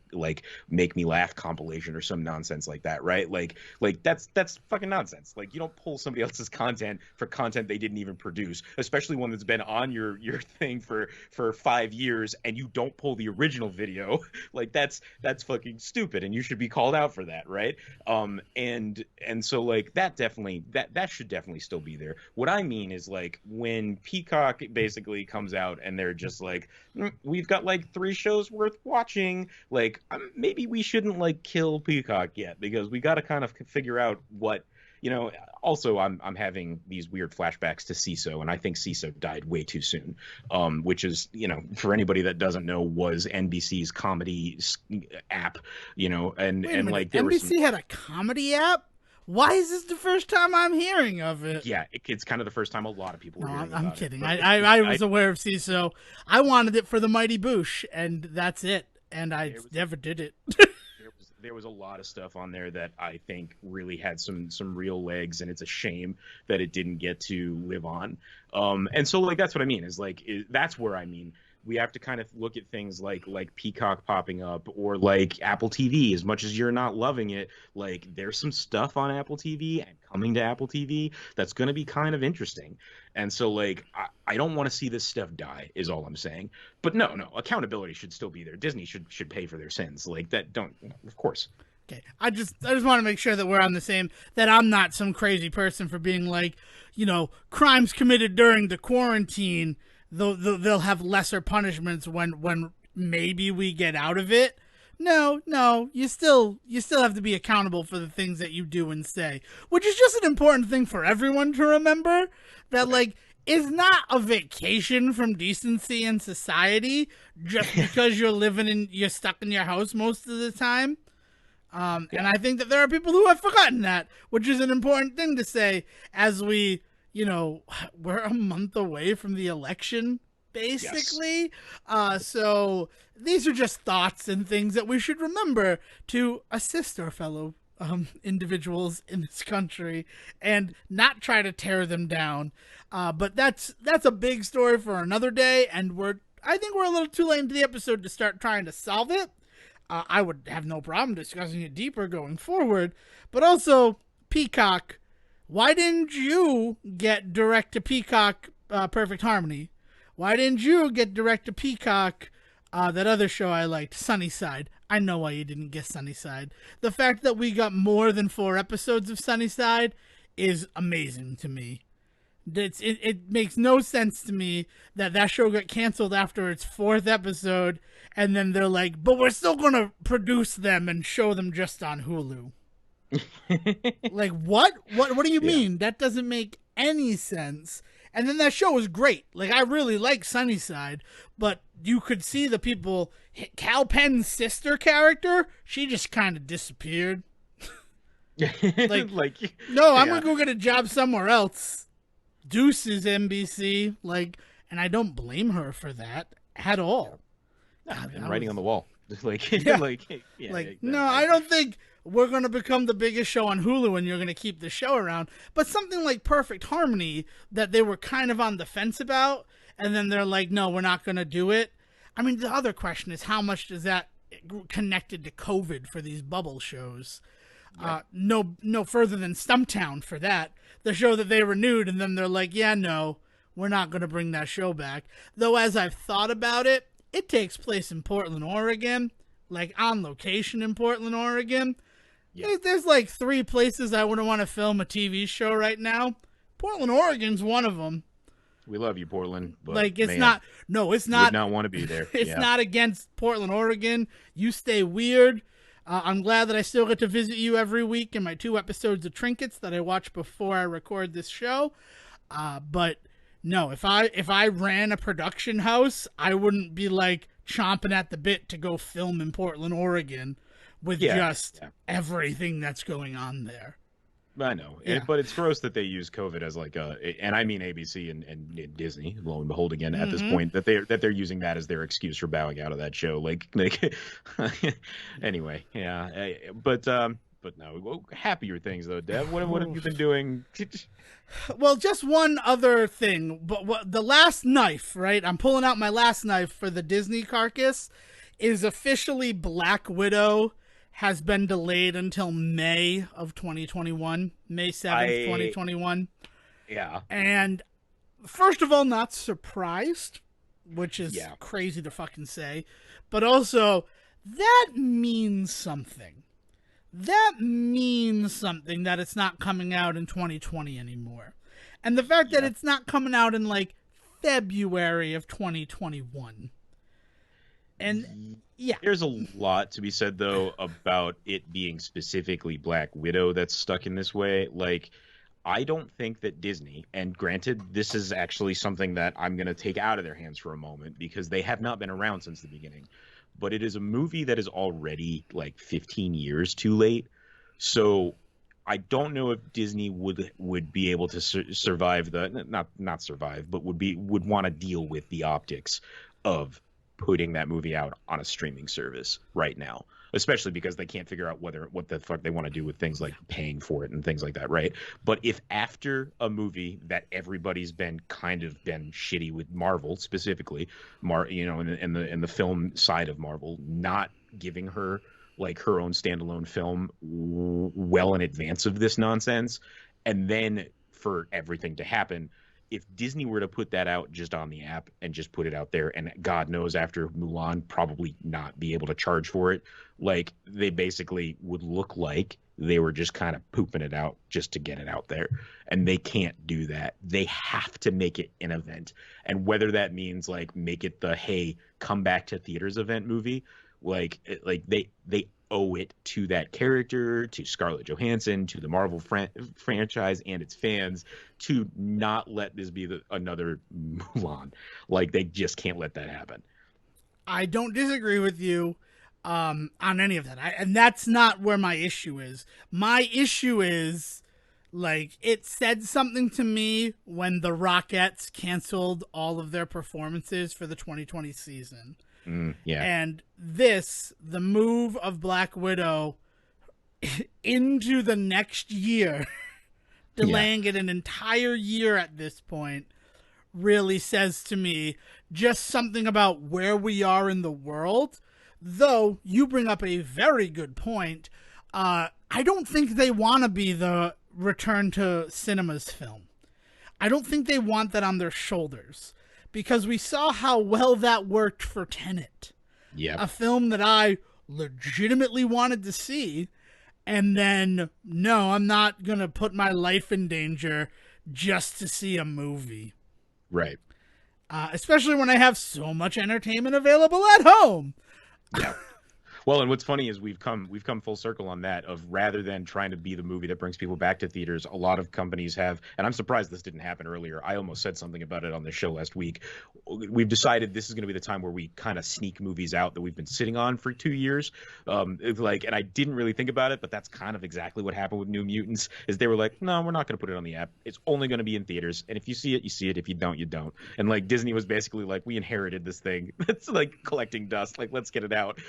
make me laugh compilation or some nonsense like that, right? Like that's fucking nonsense. Like you don't pull somebody else's content for content they didn't even produce, especially one that's been on your thing for 5 years, and you don't pull the original video. Like that's fucking stupid, and you should be called out for that, right? And so like that should definitely still be there. What I mean is like when Peacock basically comes out and they're just like, we've got like 3 shows worth watching, like maybe we shouldn't like kill Peacock yet, because we got to kind of figure out what, you know. Also, I'm having these weird flashbacks to CISO, and I think CISO died way too soon, which is, you know, for anybody that doesn't know, was NBC's comedy app, you know, and like there NBC had a comedy app. Why is this the first time I'm hearing of it? Yeah, it's kind of the first time a lot of people are hearing I'm about kidding. it. I was aware of CISO. I wanted it for the Mighty Boosh, and that's it. And I never did it. There was a lot of stuff on there that I think really had some real legs, and it's a shame that it didn't get to live on. And so like that's what I mean, is like that's where I mean we have to kind of look at things like Peacock popping up, or like Apple TV. As much as you're not loving it, like there's some stuff on Apple TV and coming to Apple TV that's going to be kind of interesting. And so like I don't want to see this stuff die, is all I'm saying. But no, accountability should still be there. Disney should pay for their sins. Like that don't, of course. Okay, I just want to make sure that we're on the same, that I'm not some crazy person for being like, you know, crimes committed during the quarantine, they'll have lesser punishments when maybe we get out of it. No, you still have to be accountable for the things that you do and say, which is just an important thing for everyone to remember. That Right. like is not a vacation from decency and society just because you're stuck in your house most of the time. And Yeah. I think that there are people who have forgotten that, which is an important thing to say as we, we're a month away from the election, Yes. basically. So these are just thoughts and things that we should remember to assist our fellow individuals in this country and not try to tear them down. But that's a big story for another day, and I think we're a little too late into the episode to start trying to solve it. I would have no problem discussing it deeper going forward. But also, Peacock, why didn't you get direct to Peacock Perfect Harmony? Why didn't you get direct to Peacock that other show I liked, Sunnyside? I know why you didn't get Sunnyside. The fact that we got more than 4 episodes of Sunnyside is amazing to me. It makes no sense to me that show got canceled after its 4th episode, and then they're like, but we're still gonna produce them and show them just on Hulu. Like what? What do you Yeah. mean? That doesn't make any sense. And then that show was great. Like I really like Sunnyside, but you could see the people. Cal Penn's sister character, she just kind of disappeared. Like, Like, no, I'm yeah. gonna go get a job somewhere else. Deuces NBC, like, and I don't blame her for that at all. God, And that writing was, on the wall. Just like, yeah, like, yeah, like, that, no, I don't think we're gonna become the biggest show on Hulu and you're gonna keep the show around. But something like Perfect Harmony that they were kind of on the fence about, and then they're like, no, we're not gonna do it. I mean, the other question is how much does that connected to COVID for these bubble shows? No further than Stumptown for that. The show that they renewed, and then they're like, yeah, no, we're not going to bring that show back. Though, as I've thought about it, it takes place in Portland, Oregon, like on location in Portland, Oregon. yeah. There's like 3 places I wouldn't want to film a TV show right now. Portland, Oregon's one of them. We love you, Portland, but Like, it's man, not, no, it's would not, not want to be there. it's Yeah. not against Portland, Oregon. You stay weird. I'm glad that I still get to visit you every week in my 2 episodes of Trinkets that I watch before I record this show. But no, if I ran a production house, I wouldn't be like chomping at the bit to go film in Portland, Oregon, with Yeah. just Yeah. everything that's going on there. I know, Yeah. but it's gross that they use COVID as like and I mean ABC and Disney, lo and behold, again at this point that they're using that as their excuse for bowing out of that show. Like anyway, yeah, but no, well, happier things though, Dev. What have you been doing? Well, just one other thing, but the last knife, right? I'm pulling out my last knife for the Disney carcass. Is officially Black Widow has been delayed until May of 2021, May 7th, 2021. Yeah, And first of all, not surprised, which is Yeah. crazy to fucking say, but also that means something. That means something that it's not coming out in 2020 anymore. And the fact that Yeah. it's not coming out in like February of 2021. And yeah, There's a lot to be said though about it being specifically Black Widow that's stuck in this way. Like, I don't think that Disney, and granted, this is actually something that I'm going to take out of their hands for a moment because they have not been around since the beginning, but it is a movie that is already like 15 years too late. So I don't know if Disney would be able to survive the not survive, but would want to deal with the optics of putting that movie out on a streaming service right now, especially because they can't figure out what the fuck they want to do with things like paying for it and things like that, right? But if after a movie that everybody's been shitty with, Marvel specifically, in the film side of Marvel, not giving her like her own standalone film well in advance of this nonsense, and then for everything to happen, if Disney were to put that out just on the app and just put it out there, and God knows after Mulan probably not be able to charge for it, like they basically would look like they were just kind of pooping it out just to get it out there. And they can't do that. They have to make it an event. And whether that means like make it the, hey, come back to theaters event movie, Like they owe it to that character, to Scarlett Johansson, to the Marvel franchise and its fans to not let this be another Mulan. Like they just can't let that happen. I don't disagree with you on any of that. And that's not where my issue is. My issue is, like, it said something to me when the Rockettes canceled all of their performances for the 2020 season. Yeah. And the move of Black Widow into the next year, delaying it an entire year at this point, really says to me just something about where we are in the world. Though you bring up a very good point. I don't think they want to be the return to cinemas film. I don't think they want that on their shoulders, because we saw how well that worked for Tenet. Yeah. A film that I legitimately wanted to see, and then, no, I'm not going to put my life in danger just to see a movie. Right. Especially when I have so much entertainment available at home. Yeah. Well, and what's funny is we've come full circle on that, of rather than trying to be the movie that brings people back to theaters, a lot of companies have, and I'm surprised this didn't happen earlier. I almost said something about it on the show last week. We've decided this is going to be the time where we kind of sneak movies out that we've been sitting on for 2 years. And I didn't really think about it, but that's kind of exactly what happened with New Mutants. Is they were like, no, we're not going to put it on the app. It's only going to be in theaters, and if you see it, you see it. If you don't, you don't. And like Disney was basically like, we inherited this thing. It's like collecting dust. Like, let's get it out.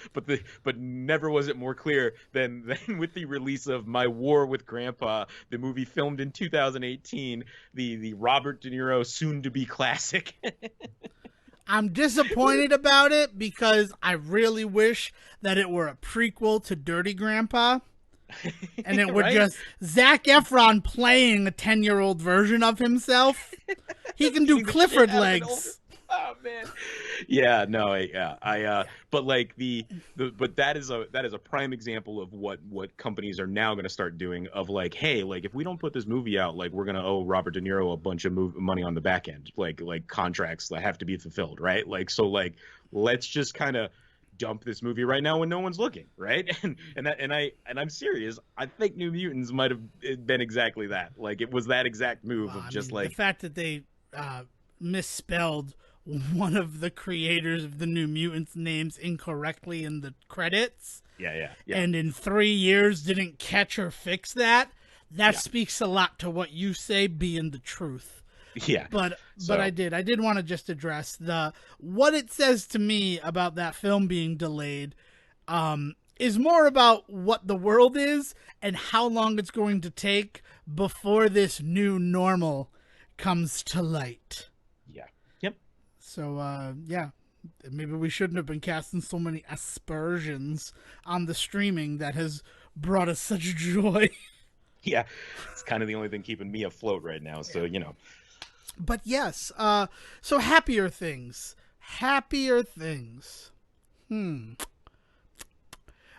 But never was it more clear than with the release of My War with Grandpa, the movie filmed in 2018, the Robert De Niro soon-to-be classic. I'm disappointed about it because I really wish that it were a prequel to Dirty Grandpa. And it would just Zac Efron playing a 10-year-old version of himself. He can do Clifford legs. Oh man, yeah, no, but like but that is a prime example of what companies are now going to start doing. Of like, hey, like if we don't put this movie out, like we're going to owe Robert De Niro a bunch of money on the back end, like contracts that have to be fulfilled, right? Like so, like let's just kind of dump this movie right now when no one's looking, right? And I'm serious. I think New Mutants might have been exactly that. Like it was that exact move of just like the fact that they misspelled one of the creators of the New Mutants names incorrectly in the credits. Yeah. And in 3 years didn't catch or fix that. That speaks a lot to what you say being the truth. Yeah. But I did want to just address what it says to me about that film being delayed is more about what the world is and how long it's going to take before this new normal comes to light. So, maybe we shouldn't have been casting so many aspersions on the streaming that has brought us such joy. Yeah, it's kind of the only thing keeping me afloat right now, so, you know. But yes, so happier things.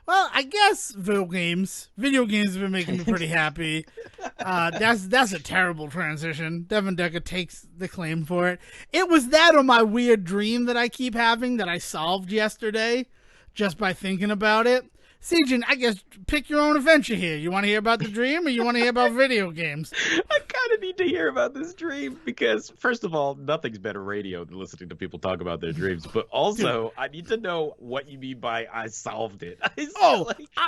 Well, I guess video games have been making me pretty happy. That's a terrible transition. Devon Decker takes the claim for it. It was that or my weird dream that I keep having that I solved yesterday just by thinking about it. Sejohn, I guess pick your own adventure here. You want to hear about the dream or you want to hear about video games? I kind of need to hear about this dream because, first of all, nothing's better radio than listening to people talk about their dreams. But also, I need to know what you mean by I solved it.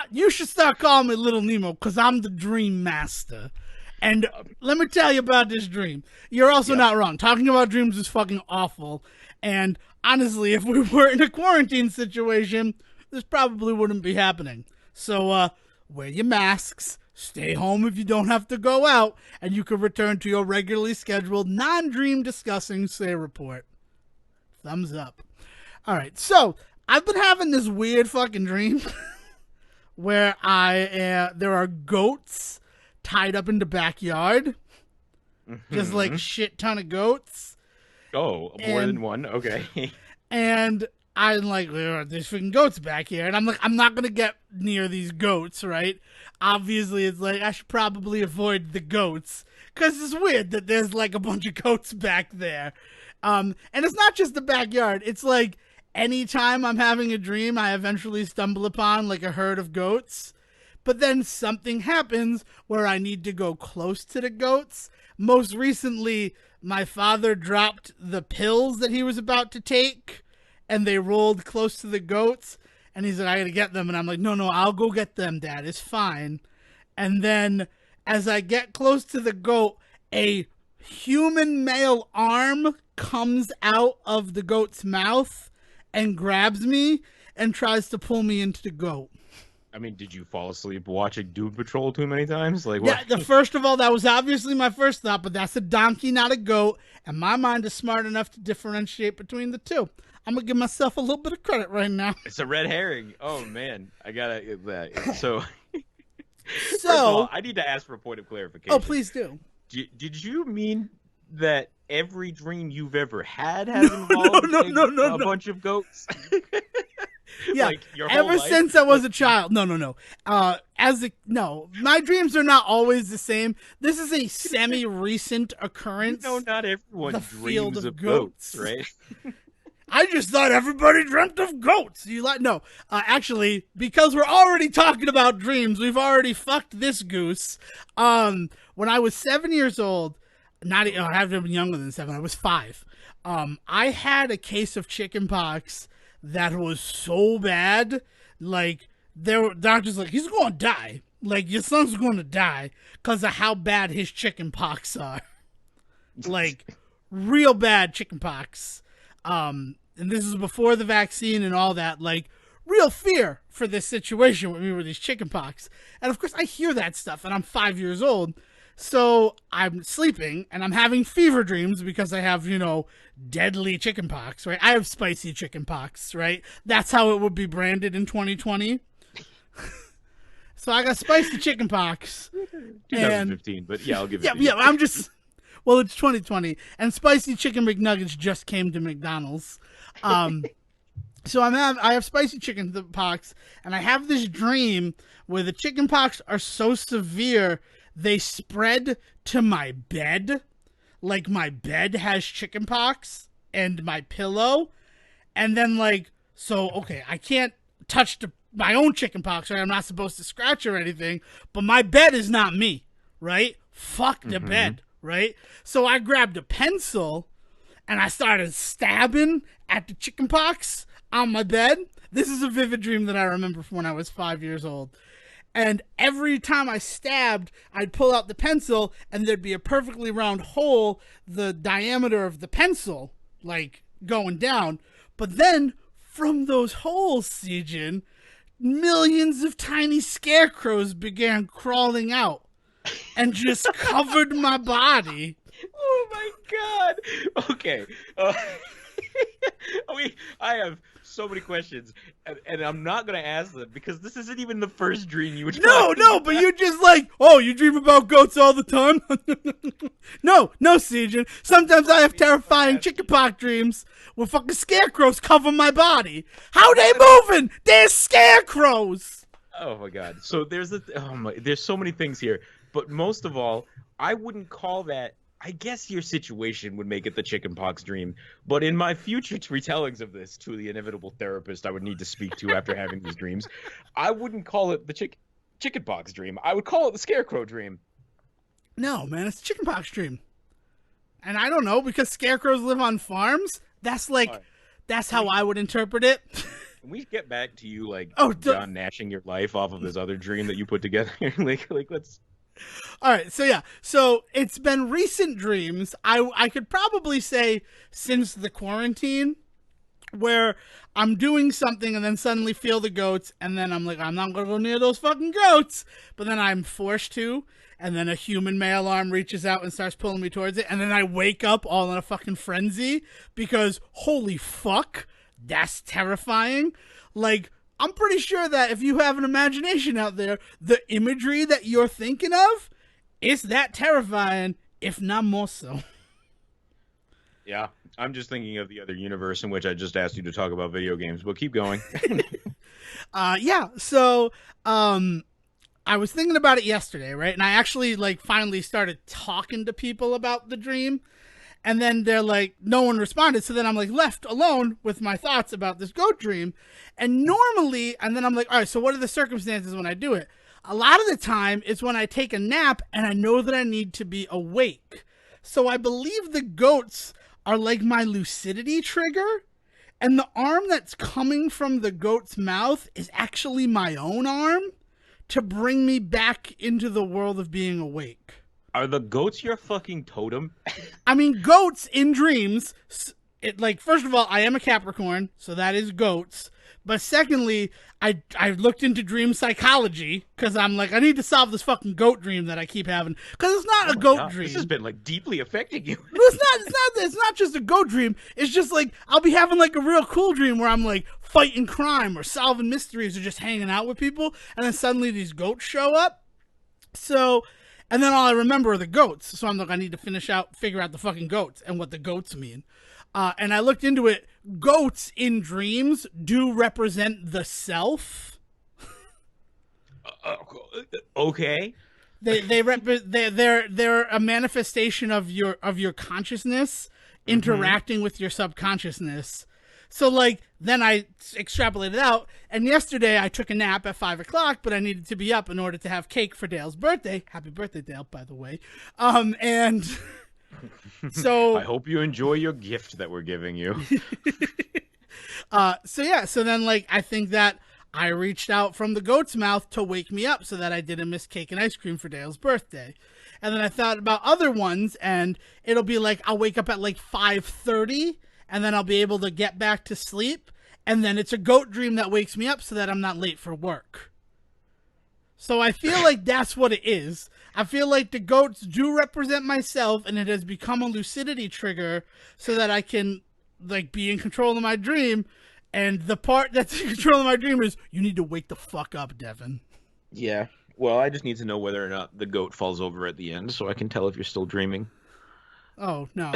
You should start calling me Little Nemo because I'm the dream master. And let me tell you about this dream. You're also not wrong. Talking about dreams is fucking awful. And honestly, if we were in a quarantine situation, this probably wouldn't be happening. So wear your masks, stay home if you don't have to go out, and you can return to your regularly scheduled non-dream discussing Say report. Thumbs up. All right, so I've been having this weird fucking dream where there are goats tied up in the backyard, just like shit ton of goats. Oh, more than one. Okay. And I'm like, there's freaking goats back here. And I'm like, I'm not going to get near these goats, right? Obviously, it's like, I should probably avoid the goats. Because it's weird that there's like a bunch of goats back there. And it's not just the backyard. It's like anytime I'm having a dream, I eventually stumble upon like a herd of goats. But then something happens where I need to go close to the goats. Most recently, my father dropped the pills that he was about to take, and they rolled close to the goats. And he said, I gotta get them. And I'm like, no, I'll go get them, Dad. It's fine. And then as I get close to the goat, a human male arm comes out of the goat's mouth and grabs me and tries to pull me into the goat. I mean, did you fall asleep watching Doom Patrol too many times? Like, what? Yeah, first of all, that was obviously my first thought, but that's a donkey, not a goat. And my mind is smart enough to differentiate between the two. I'm going to give myself a little bit of credit right now. It's a red herring. Oh, man. I got to get that. So, first So, of all, I need to ask for a point of clarification. oh, please do. Did you mean that every dream you've ever had has involved a bunch of goats? Yeah, like your whole ever life? since I was a child. No. No, my dreams are not always the same. This is a semi-recent occurrence. No, not everyone The dreams field of of goats. goats, right? I just thought everybody dreamt of goats. No, actually, because we're already talking about dreams, we've already fucked this goose. When I was 7 years old, I haven't been younger than 7. I was 5. I had a case of chicken pox that was so bad, like there were doctors like, he's going to die. Like, your son's going to die because of how bad his chicken pox are. Like, real bad chicken pox. And this is before the vaccine and all that. Like, real fear for this situation with me with these chicken pox. And of course, I hear that stuff, and I'm 5 years old. So I'm sleeping and I'm having fever dreams because I have, deadly chicken pox, right? I have spicy chicken pox, right? That's how it would be branded in 2020. So I got spicy chicken pox. 2015, but yeah, I'll give it to Yeah, you. Well, it's 2020, and spicy chicken McNuggets just came to McDonald's. So I have spicy chicken pox, and I have this dream where the chicken pox are so severe they spread to my bed. Like, my bed has chicken pox and my pillow. And then, okay, I can't touch my own chicken pox, right? I'm not supposed to scratch or anything. But my bed is not me, right? Fuck the bed, right? So I grabbed a pencil and I started stabbing at the chicken pox on my bed. This is a vivid dream that I remember from when I was 5 years old. And every time I stabbed, I'd pull out the pencil, and there'd be a perfectly round hole, the diameter of the pencil, going down. But then, from those holes, Sejohn, millions of tiny scarecrows began crawling out and just covered my body. Oh my god. Okay. I have so many questions, and I'm not going to ask them because this isn't even the first dream you would. No, but you're just you dream about goats all the time? No, Sejohn. Sometimes I have terrifying chickenpox dreams where fucking scarecrows cover my body. How they moving? They're scarecrows. Oh my god. So there's so many things here, but most of all, I wouldn't call that. I guess your situation would make it the chickenpox dream, but in my future retellings of this to the inevitable therapist I would need to speak to after having these dreams, I wouldn't call it the chickenpox dream. I would call it the scarecrow dream. No, man, it's a chickenpox dream. And I don't know, because scarecrows live on farms? That's that's how I would interpret it. Can we get back to you, John Nashing your life off of this other dream that you put together? Let's... All right, so it's been recent dreams. I could probably say since the quarantine, where I'm doing something and then suddenly feel the goats, and then I'm like, I'm not gonna go near those fucking goats, but then I'm forced to, and then a human male arm reaches out and starts pulling me towards it, and then I wake up all in a fucking frenzy because holy fuck, that's terrifying. I'm pretty sure that if you have an imagination out there, the imagery that you're thinking of is that terrifying, if not more so. Yeah, I'm just thinking of the other universe in which I just asked you to talk about video games, but keep going. So I was thinking about it yesterday, right? And I actually finally started talking to people about the dream. And then they're like, no one responded. So then I'm like left alone with my thoughts about this goat dream. And normally, and then I'm like, all right, so what are the circumstances when I do it? A lot of the time it's when I take a nap and I know that I need to be awake. So I believe the goats are like my lucidity trigger. And the arm that's coming from the goat's mouth is actually my own arm to bring me back into the world of being awake. Are the goats your fucking totem? I mean, goats in dreams, first of all, I am a Capricorn, so that is goats. But secondly, I looked into dream psychology because I'm like, I need to solve this fucking goat dream that I keep having. Because it's not a goat dream. This has been like deeply affecting you. It's not just a goat dream. It's just like I'll be having like a real cool dream where I'm like fighting crime or solving mysteries or just hanging out with people, and then suddenly these goats show up. So, and then all I remember are the goats. So I'm like, I need to figure out the fucking goats and what the goats mean. And I looked into it. Goats in dreams do represent the self. Okay. They're a manifestation of your consciousness interacting with your subconsciousness. So like then I extrapolated out, and yesterday I took a nap at 5:00, but I needed to be up in order to have cake for Dale's birthday. Happy birthday, Dale, by the way. And so I hope you enjoy your gift that we're giving you. So then like I think that I reached out from the goat's mouth to wake me up so that I didn't miss cake and ice cream for Dale's birthday. And then I thought about other ones, and it'll be like I'll wake up at like 5:30, and then I'll be able to get back to sleep, and then it's a goat dream that wakes me up so that I'm not late for work. So I feel like that's what it is. I feel like the goats do represent myself, and it has become a lucidity trigger so that I can like be in control of my dream. And the part that's in control of my dream is you need to wake the fuck up, Devon. Yeah. Well, I just need to know whether or not the goat falls over at the end so I can tell if you're still dreaming. Oh, no.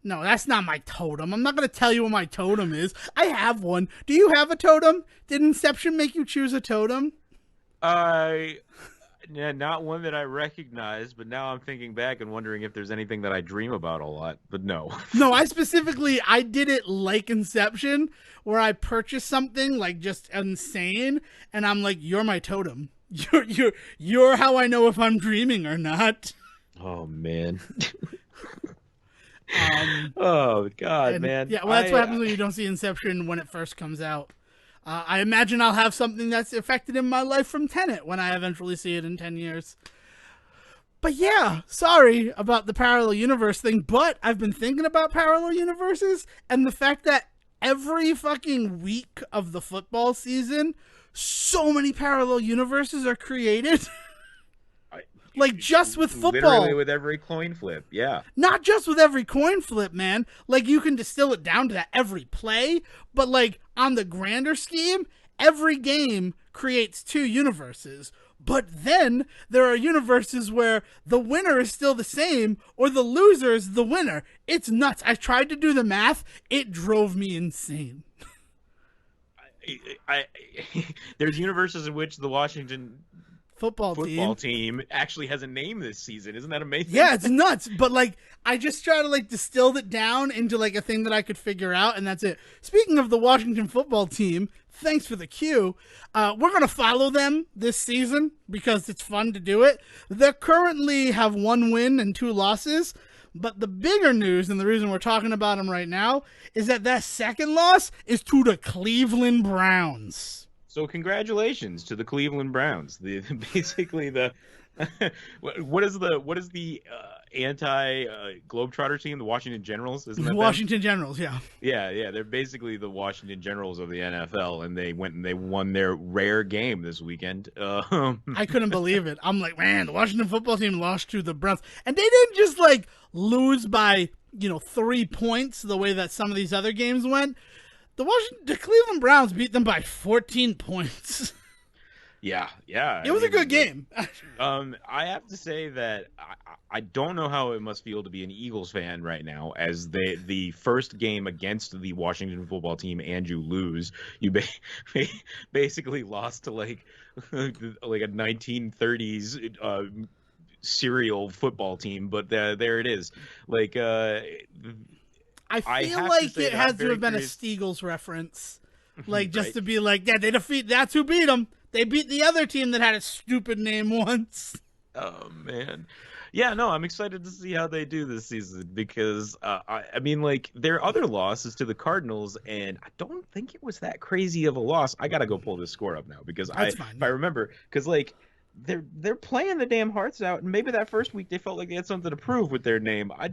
No, that's not my totem. I'm not going to tell you what my totem is. I have one. Do you have a totem? Did Inception make you choose a totem? Not one that I recognize, but now I'm thinking back and wondering if there's anything that I dream about a lot, but no. No, I did it like Inception, where I purchased something like just insane, and I'm like, you're my totem. You're how I know if I'm dreaming or not. Oh, man. Oh, God, man. Yeah, well, that's what happens when you don't see Inception when it first comes out. I imagine I'll have something that's affected in my life from Tenet when I eventually see it in 10 years. But yeah, sorry about the parallel universe thing, but I've been thinking about parallel universes and the fact that every fucking week of the football season, so many parallel universes are created. Like, just with football. Literally with every coin flip, yeah. Not just with every coin flip, man. Like, you can distill it down to that every play, but, like, on the grander scheme, every game creates two universes. But then there are universes where the winner is still the same, or the loser is the winner. It's nuts. I tried to do the math. It drove me insane. There's universes in which the Washington football team actually has a name this season. Isn't that amazing? Yeah, it's nuts. But like, I just try to like distill it down into like a thing that I could figure out, and that's it. Speaking of the Washington football team, thanks for the cue. We're gonna follow them this season because it's fun to do it. They currently have 1 win and 2 losses. But the bigger news, and the reason we're talking about them right now, is that second loss is to the Cleveland Browns. So congratulations to the Cleveland Browns. Basically what is the anti Globetrotter team? The Washington Generals, isn't that Washington Generals? Yeah. Yeah. They're basically the Washington Generals of the NFL, and they went and they won their rare game this weekend. I couldn't believe it. I'm like, man, the Washington football team lost to the Browns, and they didn't just like lose by 3 points the way that some of these other games went. The Cleveland Browns beat them by 14 points. Yeah. It was a good game. I have to say that I don't know how it must feel to be an Eagles fan right now, as the first game against the Washington football team and you lose. You basically lost to like a 1930s serial football team, but there it is. Like, I I feel have to like say it that I'm has to very have been a curious. Steagles reference. Like, just Right? to be like, yeah, that's who beat them. They beat the other team that had a stupid name once. Oh man. Yeah, no, I'm excited to see how they do this season because I mean, like their other loss is to the Cardinals, and I don't think it was that crazy of a loss. I gotta go pull this score up now because That's if fine, I yeah. remember, because like they're playing the damn hearts out, and maybe that first week they felt like they had something to prove with their name. I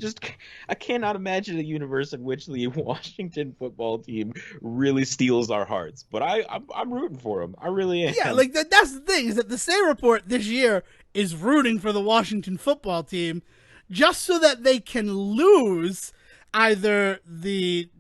cannot imagine a universe in which the Washington football team really steals our hearts. But I'm rooting for them. I really Yeah, am. like that's the thing is that the Say Report this year is rooting for the Washington football team just so that they can lose either the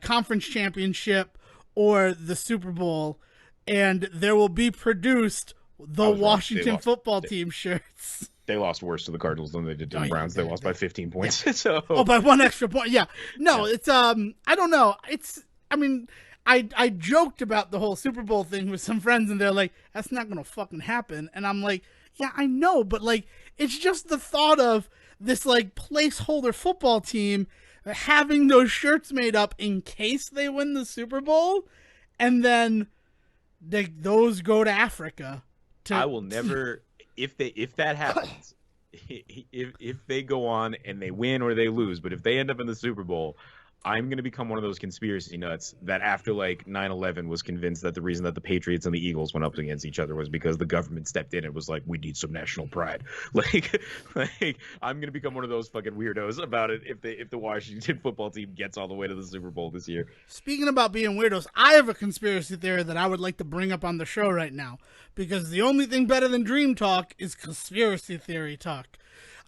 conference championship or the Super Bowl, and there will be produced I the was wrong. They Washington lost. football team shirts. They lost worse to the Cardinals than they did to Oh the yeah, Browns. They lost by 15 yeah. points. Oh, So, by one extra point. Yeah. No, yeah. it's I don't know. It's I mean, I joked about the whole Super Bowl thing with some friends and they're like, that's not gonna fucking happen. And I'm like, yeah, I know, but like it's just the thought of this like placeholder football team having those shirts made up in case they win the Super Bowl and then those go to Africa I to will never if that happens, if they go on and they win or they lose, but if they end up in the Super Bowl, I'm going to become one of those conspiracy nuts that after like 9/11 was convinced that the reason that the Patriots and the Eagles went up against each other was because the government stepped in and was like, we need some national pride. Like I'm going to become one of those fucking weirdos about it if the Washington football team gets all the way to the Super Bowl this year. Speaking about being weirdos, I have a conspiracy theory that I would like to bring up on the show right now because the only thing better than dream talk is conspiracy theory talk.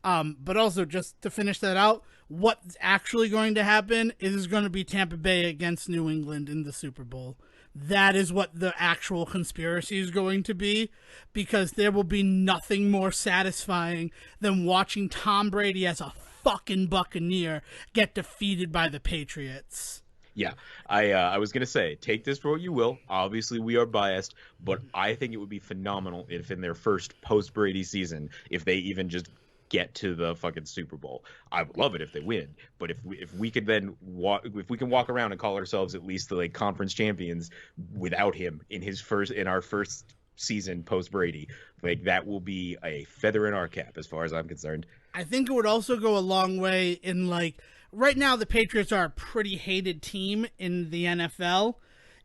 But also, just to finish that out, what's actually going to happen is going to be Tampa Bay against New England in the Super Bowl. That is what the actual conspiracy is going to be because there will be nothing more satisfying than watching Tom Brady as a fucking Buccaneer get defeated by the Patriots. Yeah, I was gonna say, take this for what you will. Obviously, we are biased, but I think it would be phenomenal if in their first post Brady season, if they even just get to the fucking Super Bowl. I would love it if they win, but if we could then walk, if we can walk around and call ourselves at least the like conference champions without him in our first season post Brady, like that will be a feather in our cap as far as I'm concerned. I think it would also go a long way in like right now the Patriots are a pretty hated team in the NFL.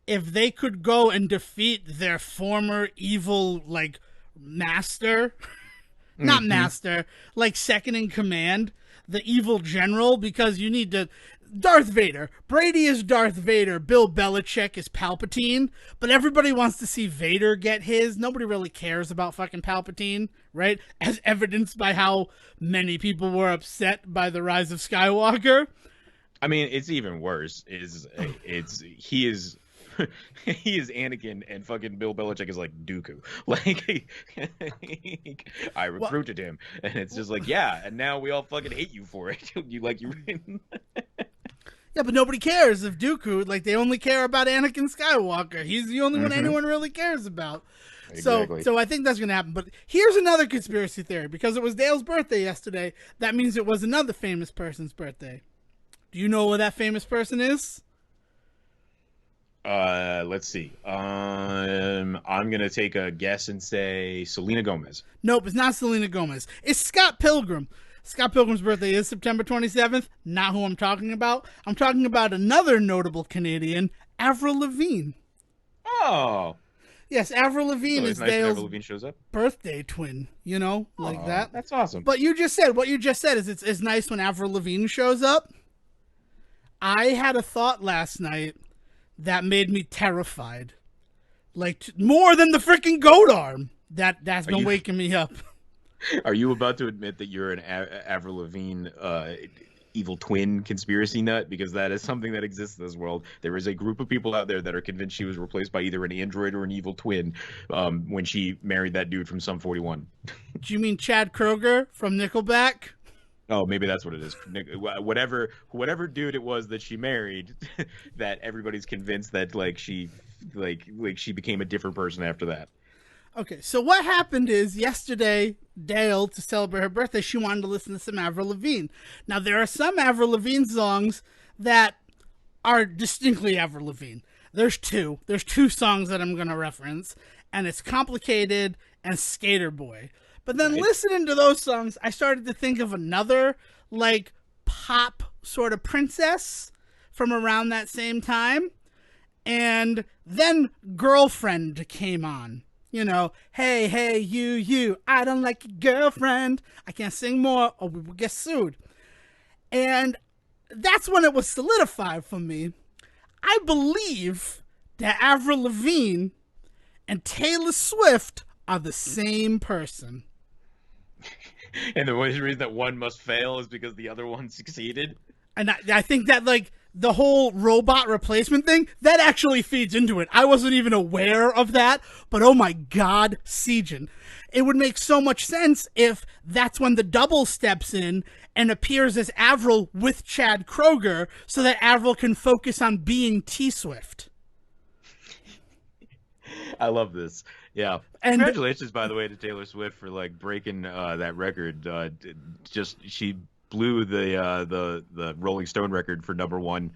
If they could go and defeat their former evil like master, not master, like second in command, the evil general, because you need to. Darth Vader. Brady is Darth Vader. Bill Belichick is Palpatine. But everybody wants to see Vader get his. Nobody really cares about fucking Palpatine, right? As evidenced by how many people were upset by the rise of Skywalker. I mean, it's even worse. He is he is Anakin and fucking Bill Belichick is like Dooku. Like I Well, recruited him, and it's just like yeah, and now we all fucking hate you for it. you. yeah, but nobody cares if Dooku, like, they only care about Anakin Skywalker. He's the only one Mm-hmm. anyone really cares about. Exactly. So I think that's going to happen. But here's another conspiracy theory. Because it was Dale's birthday yesterday, that means it was another famous person's birthday. Do you know what that famous person is? Let's see. I'm gonna take a guess and say Selena Gomez. Nope, it's not Selena Gomez. It's Scott Pilgrim. Scott Pilgrim's birthday is September 27th. Not who I'm talking about. I'm talking about another notable Canadian, Avril Lavigne. Oh, Yes, Avril Lavigne so is it's nice when Dale's Avril Lavigne shows up. birthday twin, you know, like Aw, that. That's awesome. But what you just said is it's nice when Avril Lavigne shows up. I had a thought last night that made me terrified. Like, more than the freaking goat arm. That's been waking me up. Are you about to admit that you're an Avril Lavigne evil twin conspiracy nut? Because that is something that exists in this world. There is a group of people out there that are convinced she was replaced by either an android or an evil twin when she married that dude from Sum 41. Do you mean Chad Kroeger from Nickelback? Oh, maybe that's what it is. Whatever dude it was that she married, that everybody's convinced that like she became a different person after that. Okay, so what happened is yesterday, Dale, to celebrate her birthday, she wanted to listen to some Avril Lavigne. Now, there are some Avril Lavigne songs that are distinctly Avril Lavigne. There's two. There's two songs that I'm going to reference, and it's Complicated and Skater Boy. But then listening to those songs, I started to think of another, like, pop sort of princess from around that same time. And then Girlfriend came on. You know, hey, hey, you, I don't like your girlfriend. I can't sing more or we will get sued. And that's when it was solidified for me. I believe that Avril Lavigne and Taylor Swift are the same person. And the only reason that one must fail is because the other one succeeded. And I think that, like, the whole robot replacement thing, that actually feeds into it. I wasn't even aware of that, but oh my God, Sejohn. It would make so much sense if that's when the double steps in and appears as Avril with Chad Kroeger so that Avril can focus on being T-Swift. I love this. Yeah. And congratulations, by the way, to Taylor Swift for like breaking that record. She blew the Rolling Stone record for #1,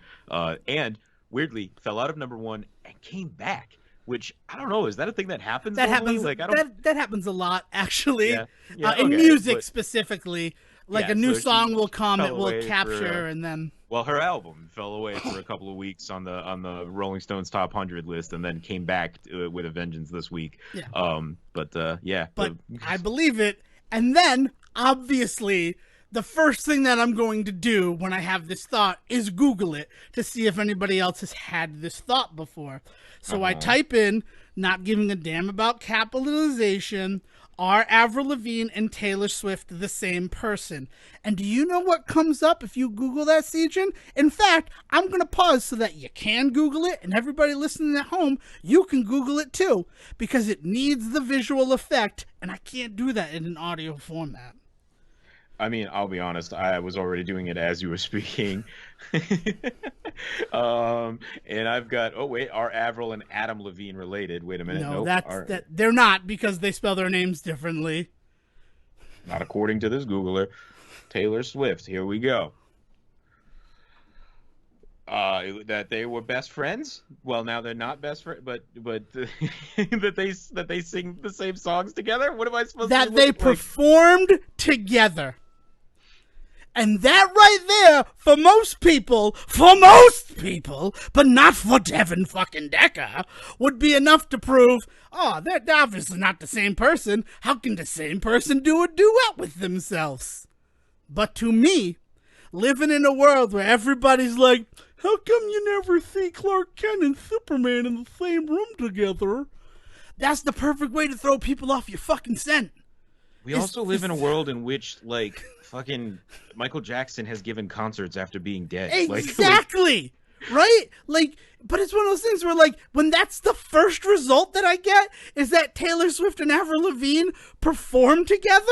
and weirdly fell out of #1 and came back. Which I don't know. Is that a thing that happens? That normally? happens. Like, I don't... that happens a lot, actually. Yeah, in music specifically, like a new song will come, it will capture, and then. Well, her album fell away for a couple of weeks on the Rolling Stones Top 100 list, and then came back with a vengeance this week. Yeah. But I believe it, and then obviously. The first thing that I'm going to do when I have this thought is Google it to see if anybody else has had this thought before. So I type in, not giving a damn about capitalization, are Avril Lavigne and Taylor Swift the same person? And do you know what comes up if you Google that, Sejohn? In fact, I'm going to pause so that you can Google it, and everybody listening at home, you can Google it too, because it needs the visual effect, and I can't do that in an audio format. I mean, I'll be honest, I was already doing it as you were speaking. And I've got, are Avril and Adam Levine related? Wait a minute. No, they're not, because they spell their names differently. Not according to this Googler. Taylor Swift, here we go. That they were best friends. Well, now they're not best friends, but that they sing the same songs together. What am I supposed to? That they performed together. And that right there, for most people, but not for Devon fucking Decker, would be enough to prove, they're obviously not the same person. How can the same person do a duet with themselves? But to me, living in a world where everybody's like, how come you never see Clark Kent and Superman in the same room together? That's the perfect way to throw people off your fucking scent. We also live in a world in which, like, fucking Michael Jackson has given concerts after being dead. Exactly! Right? Like, but it's one of those things where, like, when that's the first result that I get is that Taylor Swift and Avril Lavigne perform together,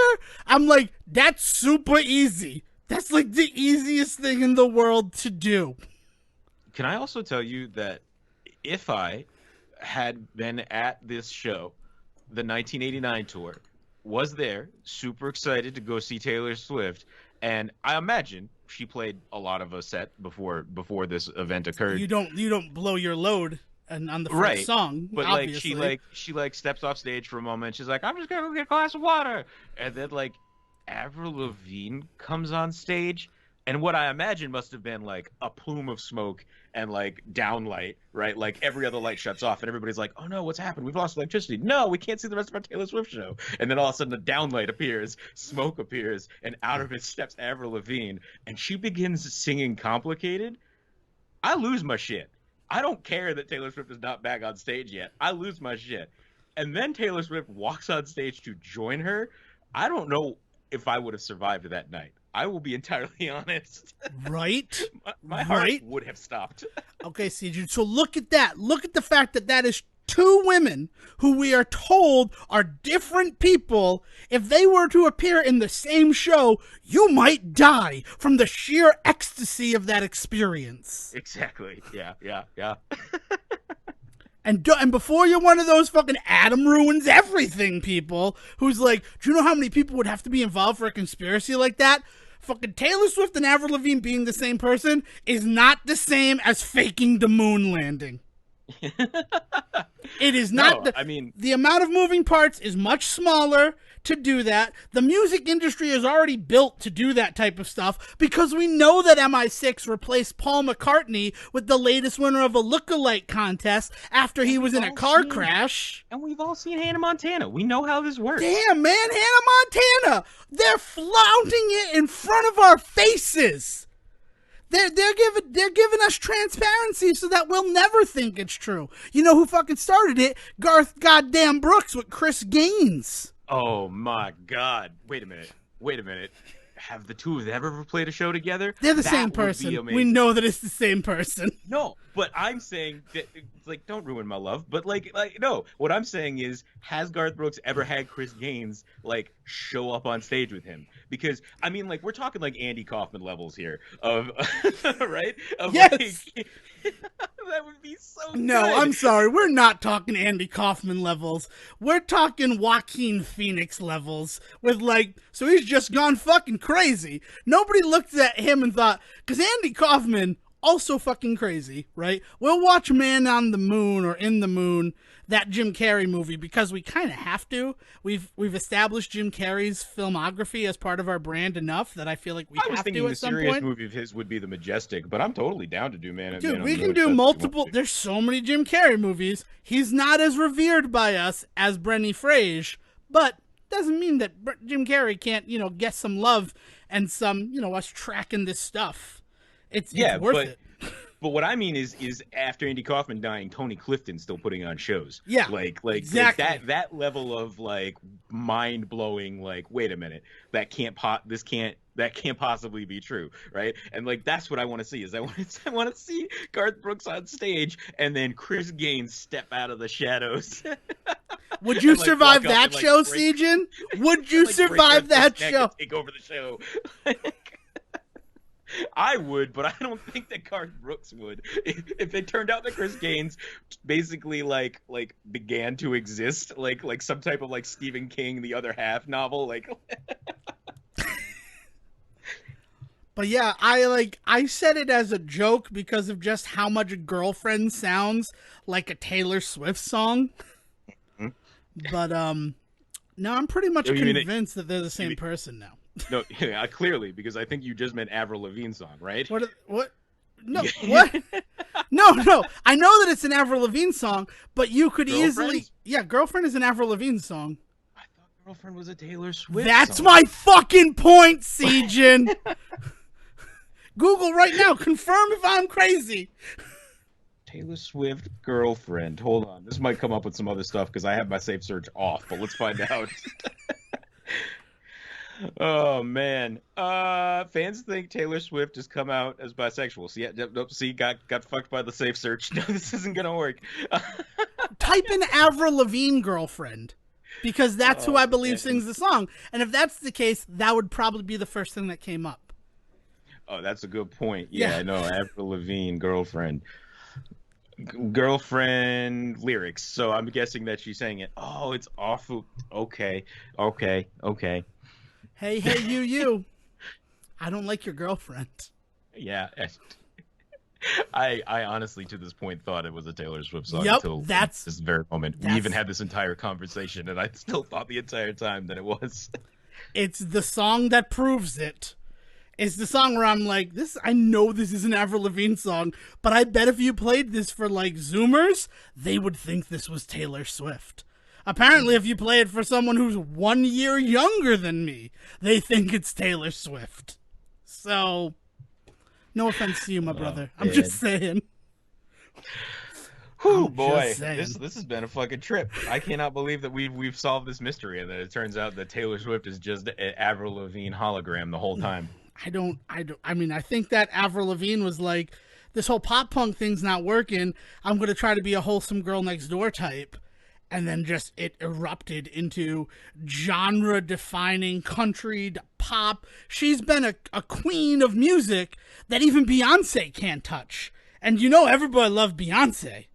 I'm like, that's super easy. That's, like, the easiest thing in the world to do. Can I also tell you that if I had been at this show, the 1989 tour, was there, super excited to go see Taylor Swift, and I imagine she played a lot of a set before this event occurred. You don't blow your load on the first song, but obviously. like she steps off stage for a moment. She's like, I'm just gonna go get a glass of water, and then like Avril Lavigne comes on stage. And what I imagine must have been like a plume of smoke and like downlight, right? Like every other light shuts off and everybody's like, oh no, what's happened? We've lost electricity. No, we can't see the rest of our Taylor Swift show. And then all of a sudden the downlight appears, smoke appears, and out of it steps Avril Lavigne. And she begins singing Complicated. I lose my shit. I don't care that Taylor Swift is not back on stage yet. I lose my shit. And then Taylor Swift walks on stage to join her. I don't know if I would have survived that night. I will be entirely honest. Right? My heart would have stopped. Okay, Sejohn. So look at that. Look at the fact that is two women who we are told are different people. If they were to appear in the same show, you might die from the sheer ecstasy of that experience. Exactly. Yeah. And before you're one of those fucking Adam ruins everything people who's like, do you know how many people would have to be involved for a conspiracy like that? Fucking Taylor Swift and Avril Lavigne being the same person is not the same as faking the moon landing. It is not. No, I mean, the amount of moving parts is much smaller to do that. The music industry is already built to do that type of stuff because we know that MI6 replaced Paul McCartney with the latest winner of a lookalike contest after he was in a car crash. And we've all seen Hannah Montana. We know how this works. Damn, man, Hannah Montana. They're flaunting it in front of our faces. They're giving us transparency so that we'll never think it's true. You know who fucking started it? Garth goddamn Brooks with Chris Gaines. Oh my God! Wait a minute. Have the two of them ever played a show together? They're the same person. We know that it's the same person. No, but I'm saying that, like, don't ruin my love. But like, no. What I'm saying is, has Garth Brooks ever had Chris Gaines like show up on stage with him? Because I mean, like, we're talking like Andy Kaufman levels here of right? Of, yes. Like, that would be so No, good. I'm sorry. We're not talking Andy Kaufman levels. We're talking Joaquin Phoenix levels with like, so he's just gone fucking crazy. Nobody looked at him and thought, because Andy Kaufman, also fucking crazy, right? We'll watch Man on the Moon or In the Moon, that Jim Carrey movie, because we kind of have to. We've established Jim Carrey's filmography as part of our brand enough that I feel like we have to at some point. I was thinking the serious movie of his would be The Majestic, but I'm totally down to do Man. Dude, we can do multiple. There's so many Jim Carrey movies. He's not as revered by us as Brenny Frage, but doesn't mean that Jim Carrey can't, get some love and some, us tracking this stuff. It's worth it. But what I mean is after Andy Kaufman dying, Tony Clifton's still putting on shows. Yeah, like exactly. that level of like mind blowing. Like, wait a minute, that can't possibly be true, right? And like that's what I want to see. I want to see Garth Brooks on stage and then Chris Gaines step out of the shadows. Would you survive that show, Sejohn? Would you survive that show? Take over the show. I would, but I don't think that Garth Brooks would. If it turned out that Chris Gaines basically like began to exist, like some type of like Stephen King, The Other Half novel, like. But yeah, I said it as a joke because of just how much Girlfriend sounds like a Taylor Swift song. Mm-hmm. But no, I'm pretty much convinced that they're the same person now. No, yeah, clearly, because I think you just meant Avril Lavigne's song, right? What? No, what? No. I know that it's an Avril Lavigne song, but you could easily... Yeah, Girlfriend is an Avril Lavigne song. I thought Girlfriend was a Taylor Swift That's song. My fucking point, Sejohn. Google right now. Confirm if I'm crazy. Taylor Swift Girlfriend. Hold on. This might come up with some other stuff because I have my safe search off, but let's find out. Oh man, fans think Taylor Swift has come out as bisexual. See, got fucked by the safe search. No, this isn't gonna work. Type in Avril Lavigne Girlfriend, because that's who I believe sings the song. And if that's the case, that would probably be the first thing that came up. Oh, that's a good point. Yeah, I know, Avril Lavigne Girlfriend lyrics. So I'm guessing that she's saying it. Oh, it's awful. Okay. Hey, you. I don't like your girlfriend. Yeah. I honestly, to this point, thought it was a Taylor Swift song until this very moment. We even had this entire conversation, and I still thought the entire time that it was. It's the song that proves it. It's the song where I'm like, I know this is an Avril Lavigne song, but I bet if you played this for, like, Zoomers, they would think this was Taylor Swift. Apparently, if you play it for someone who's 1 year younger than me, they think it's Taylor Swift. So, no offense to you, my brother. I'm just saying. Whew, boy, this has been a fucking trip. I cannot believe that we've solved this mystery and that it turns out that Taylor Swift is just an Avril Lavigne hologram the whole time. I mean, I think that Avril Lavigne was like, this whole pop punk thing's not working. I'm going to try to be a wholesome girl next door type. And then just it erupted into genre-defining country pop. She's been a queen of music that even Beyonce can't touch. And everybody loved Beyonce.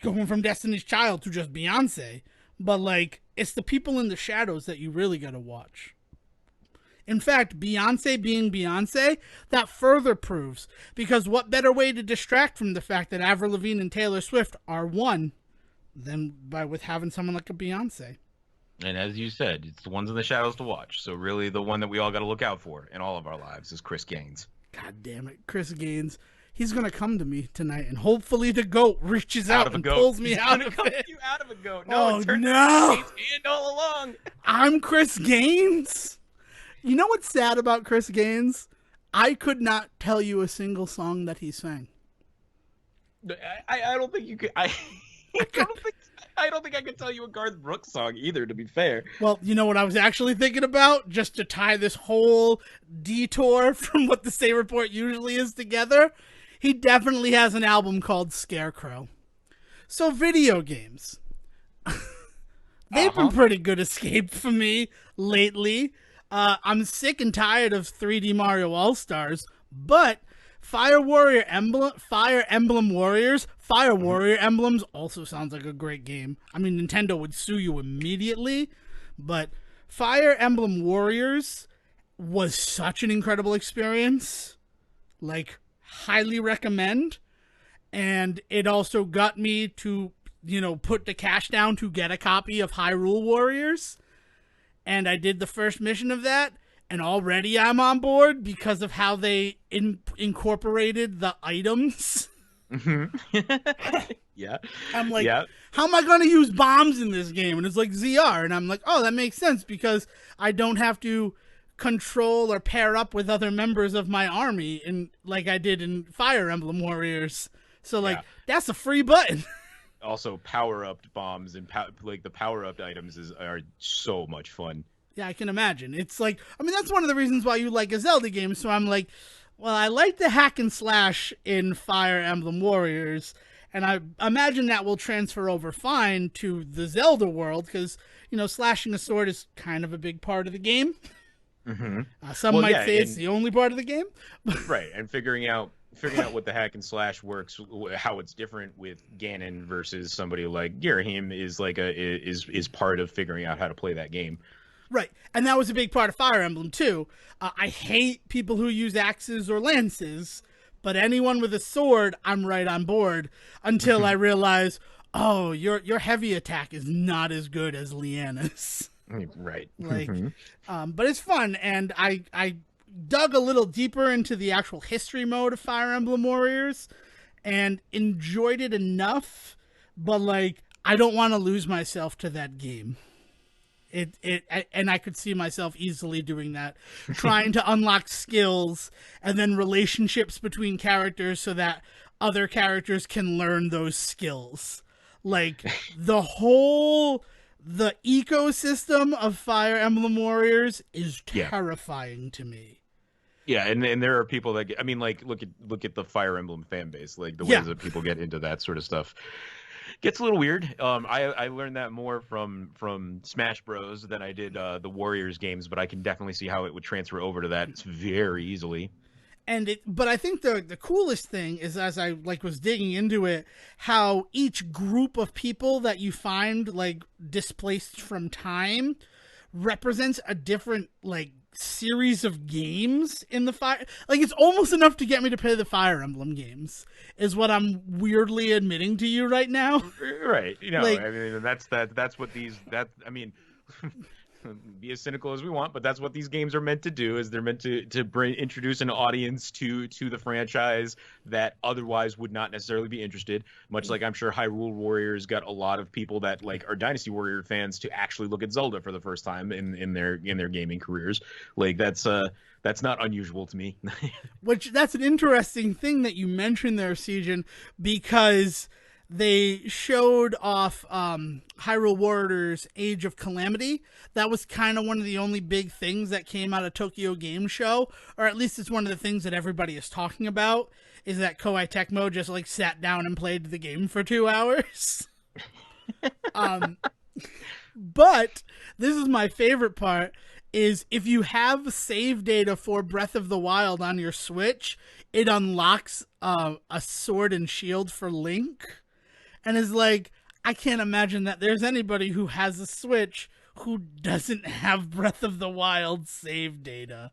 going from Destiny's Child to just Beyonce, but like it's the people in the shadows that you really got to watch. In fact, Beyonce being Beyonce, that further proves, because what better way to distract from the fact that Avril Lavigne and Taylor Swift are one than by with having someone like a Beyonce. And as you said, it's the ones in the shadows to watch. So really the one that we all got to look out for in all of our lives is Chris Gaines. God damn it, Chris Gaines. He's going to come to me tonight, and hopefully the goat reaches out and pulls me out of it. You out of a goat. No, it turned out Gaines' hand all along. I'm Chris Gaines? You know what's sad about Chris Gaines? I could not tell you a single song that he sang. I don't think you could. I don't think I could tell you a Garth Brooks song either, to be fair. Well, you know what I was actually thinking about? Just to tie this whole detour from what the State Report usually is together, he definitely has an album called Scarecrow. So video games. They've been pretty good escape for me lately. I'm sick and tired of 3D Mario All-Stars, but Fire Warrior Emblems also sounds like a great game. I mean, Nintendo would sue you immediately, but Fire Emblem Warriors was such an incredible experience. Like, highly recommend. And it also got me to, put the cash down to get a copy of Hyrule Warriors. And I did the first mission of that, and already I'm on board because of how they incorporated the items. Yeah. I'm like, how am I going to use bombs in this game? And it's like ZR. And I'm like, oh, that makes sense because I don't have to control or pair up with other members of my army like I did in Fire Emblem Warriors. So, that's a free button. Also, power-upped bombs and the power-upped items are so much fun. Yeah, I can imagine. It's like, that's one of the reasons why you like a Zelda game. So I'm like, well, I like the hack and slash in Fire Emblem Warriors, and I imagine that will transfer over fine to the Zelda world because, slashing a sword is kind of a big part of the game. Mm-hmm. Some might say it's the only part of the game. Right, and figuring out what the hack and slash works, how it's different with Ganon versus somebody like Girahim is part of figuring out how to play that game. Right, and that was a big part of Fire Emblem too. I hate people who use axes or lances, but anyone with a sword, I'm right on board until I realize, oh, your heavy attack is not as good as Leanna's. Right. But it's fun, and I dug a little deeper into the actual history mode of Fire Emblem Warriors and enjoyed it enough, but I don't want to lose myself to that game. And I could see myself easily doing that, trying to unlock skills and then relationships between characters so that other characters can learn those skills. The ecosystem of Fire Emblem Warriors is terrifying to me. Yeah, and there are people that look at the Fire Emblem fan base, the ways that people get into that sort of stuff. Gets a little weird. I learned that more from Smash Bros than I did the Warriors games, but I can definitely see how it would transfer over to that very easily. But I think the coolest thing is, as I was digging into it, how each group of people that you find displaced from time represents a different series of games in the Fire. It's almost enough to get me to play the Fire Emblem games, is what I'm weirdly admitting to you right now. Right. That's what these be as cynical as we want, but that's what these games are meant to do. Is they're meant to introduce an audience to the franchise that otherwise would not necessarily be interested. Much like I'm sure Hyrule Warriors got a lot of people that are Dynasty Warrior fans to actually look at Zelda for the first time in their gaming careers. That's not unusual to me. Which that's an interesting thing that you mentioned there, Sejohn, because they showed off Hyrule Warriors Age of Calamity. That was kind of one of the only big things that came out of Tokyo Game Show, or at least it's one of the things that everybody is talking about, is that Koei Tecmo just sat down and played the game for 2 hours. But this is my favorite part, is if you have save data for Breath of the Wild on your Switch, it unlocks a sword and shield for Link. and is like, I can't imagine that there's anybody who has a Switch who doesn't have Breath of the Wild save data.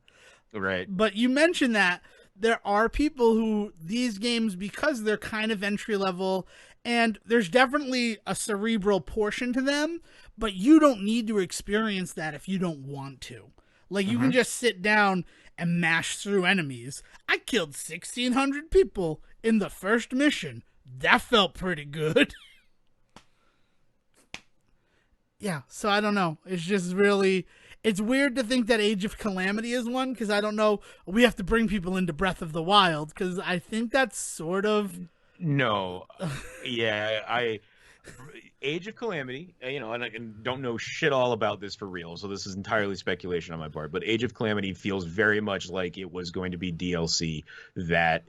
Right. But you mentioned that there are people who these games, because they're kind of entry level, and there's definitely a cerebral portion to them, but you don't need to experience that if you don't want to. Like, you can just sit down and mash through enemies. I killed 1,600 people in the first mission. That felt pretty good. Yeah, so I don't know. It's just really, it's weird to think that Age of Calamity is one, because I don't know. We have to bring people into Breath of the Wild, because I think that's sort of. No. Yeah, Age of Calamity, and I don't know shit all about this for real, so this is entirely speculation on my part, but Age of Calamity feels very much like it was going to be DLC that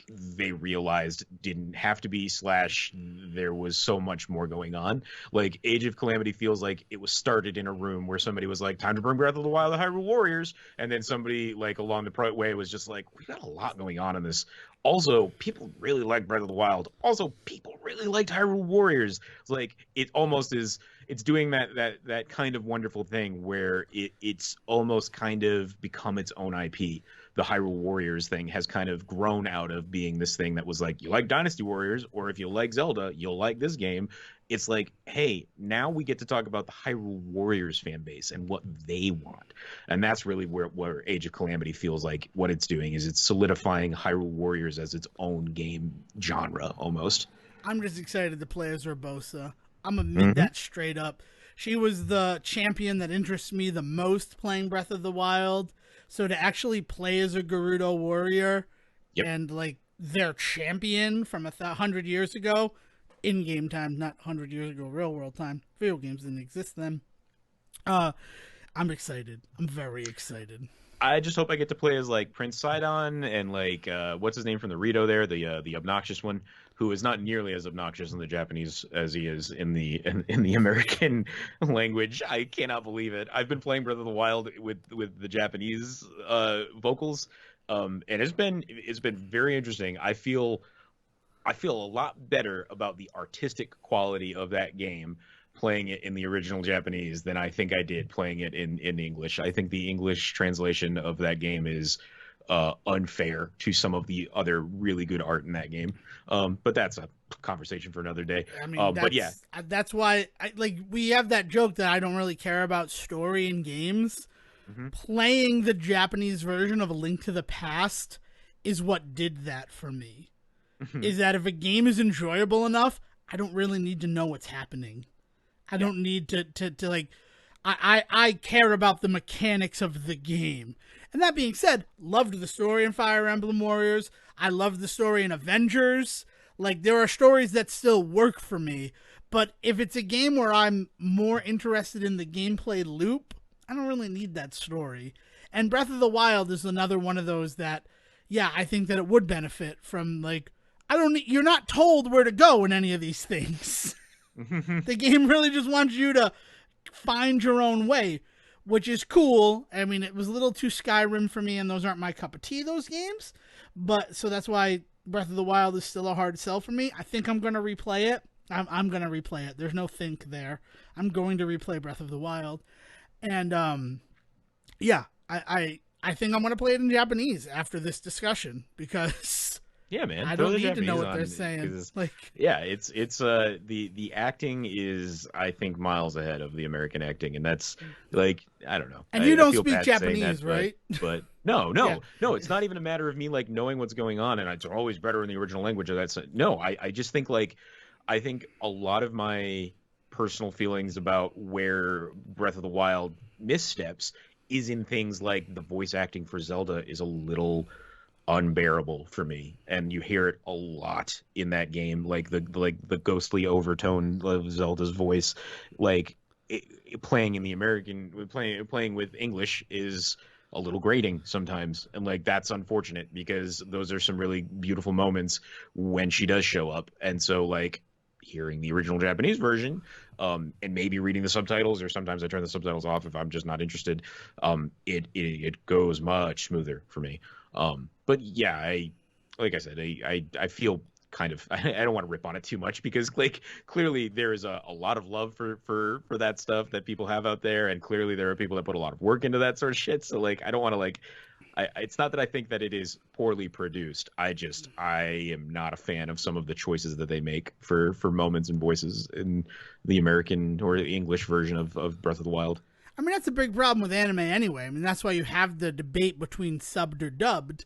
they realized didn't have to be, / there was so much more going on. Like, Age of Calamity feels like it was started in a room where somebody was like, time to bring Breath of the Wild to Hyrule Warriors, and then somebody like along the way was just like, we got a lot going on in this. Also, people really like Breath of the Wild. Also, people really liked Hyrule Warriors. It's like, it almost is, it's doing that kind of wonderful thing where it's almost kind of become its own IP. The Hyrule Warriors thing has kind of grown out of being this thing that was like, you like Dynasty Warriors, or if you like Zelda, you'll like this game. It's like, hey, now we get to talk about the Hyrule Warriors fan base and what they want. And that's really where Age of Calamity feels like what it's doing is it's solidifying Hyrule Warriors as its own game genre almost. I'm just excited to play as Urbosa. I'm going to admit that straight up. She was the champion that interests me the most playing Breath of the Wild. So to actually play as a Gerudo warrior and like their champion from 100 years ago, in game time, not 100 years ago, real world time. Video games didn't exist then. I'm excited. I'm very excited. I just hope I get to play as like Prince Sidon and like what's his name from the Rito there, the obnoxious one, who is not nearly as obnoxious in the Japanese as he is in the American language. I cannot believe it. I've been playing Breath of the Wild with the Japanese vocals, and it's been very interesting. I feel a lot better about the artistic quality of that game playing it in the original Japanese than I think I did playing it in English. I think the English translation of that game is unfair to some of the other really good art in that game. But that's a conversation for another day. I mean, but yeah, that's why we have that joke that I don't really care about story in games. Playing the Japanese version of A Link to the Past is what did that for me. Is that if a game is enjoyable enough, I don't really need to know what's happening. I don't need to like, I care about the mechanics of the game. And that being said, loved the story in Fire Emblem Warriors. I loved the story in Avengers. Like, there are stories that still work for me. But if it's a game where I'm more interested in the gameplay loop, I don't really need that story. And Breath of the Wild is another one of those that, yeah, I think that it would benefit from, like, you're not told where to go in any of these things. The game really just wants you to find your own way, which is cool. I mean, it was a little too Skyrim for me, and those aren't my cup of tea, those games. But so that's why Breath of the Wild is still a hard sell for me. I think I'm going to replay it. I'm going to replay it. There's no think there. I'm going to replay Breath of the Wild. And yeah, I think I'm going to play it in Japanese after this discussion because yeah, man, I don't need to know what they're saying. Like, yeah, it's the acting is, I think, miles ahead of the American acting, and that's like, I don't know. And you don't speak Japanese, that, right? But no, it's not even a matter of me like knowing what's going on, and it's always better in the original language. Or that's no, I just think like, I think a lot of my personal feelings about where Breath of the Wild missteps is in things like the voice acting for Zelda is a little unbearable for me, and you hear it a lot in that game, like the ghostly overtone of Zelda's voice, like playing in the American, playing with English is a little grating sometimes, and like that's unfortunate because those are some really beautiful moments when she does show up. And so like hearing the original Japanese version, and maybe reading the subtitles, or sometimes I turn the subtitles off if I'm just not interested, it goes much smoother for me. But yeah, like I said, I feel kind of I don't want to rip on it too much because like clearly there is a lot of love for that stuff that people have out there, and clearly there are people that put a lot of work into that sort of shit. So like I don't want to like it's not that I think that it is poorly produced. I am not a fan of some of the choices that they make for moments and voices in the American or the English version of Breath of the Wild. I mean, that's a big problem with anime anyway. I mean, that's why you have the debate between subbed or dubbed.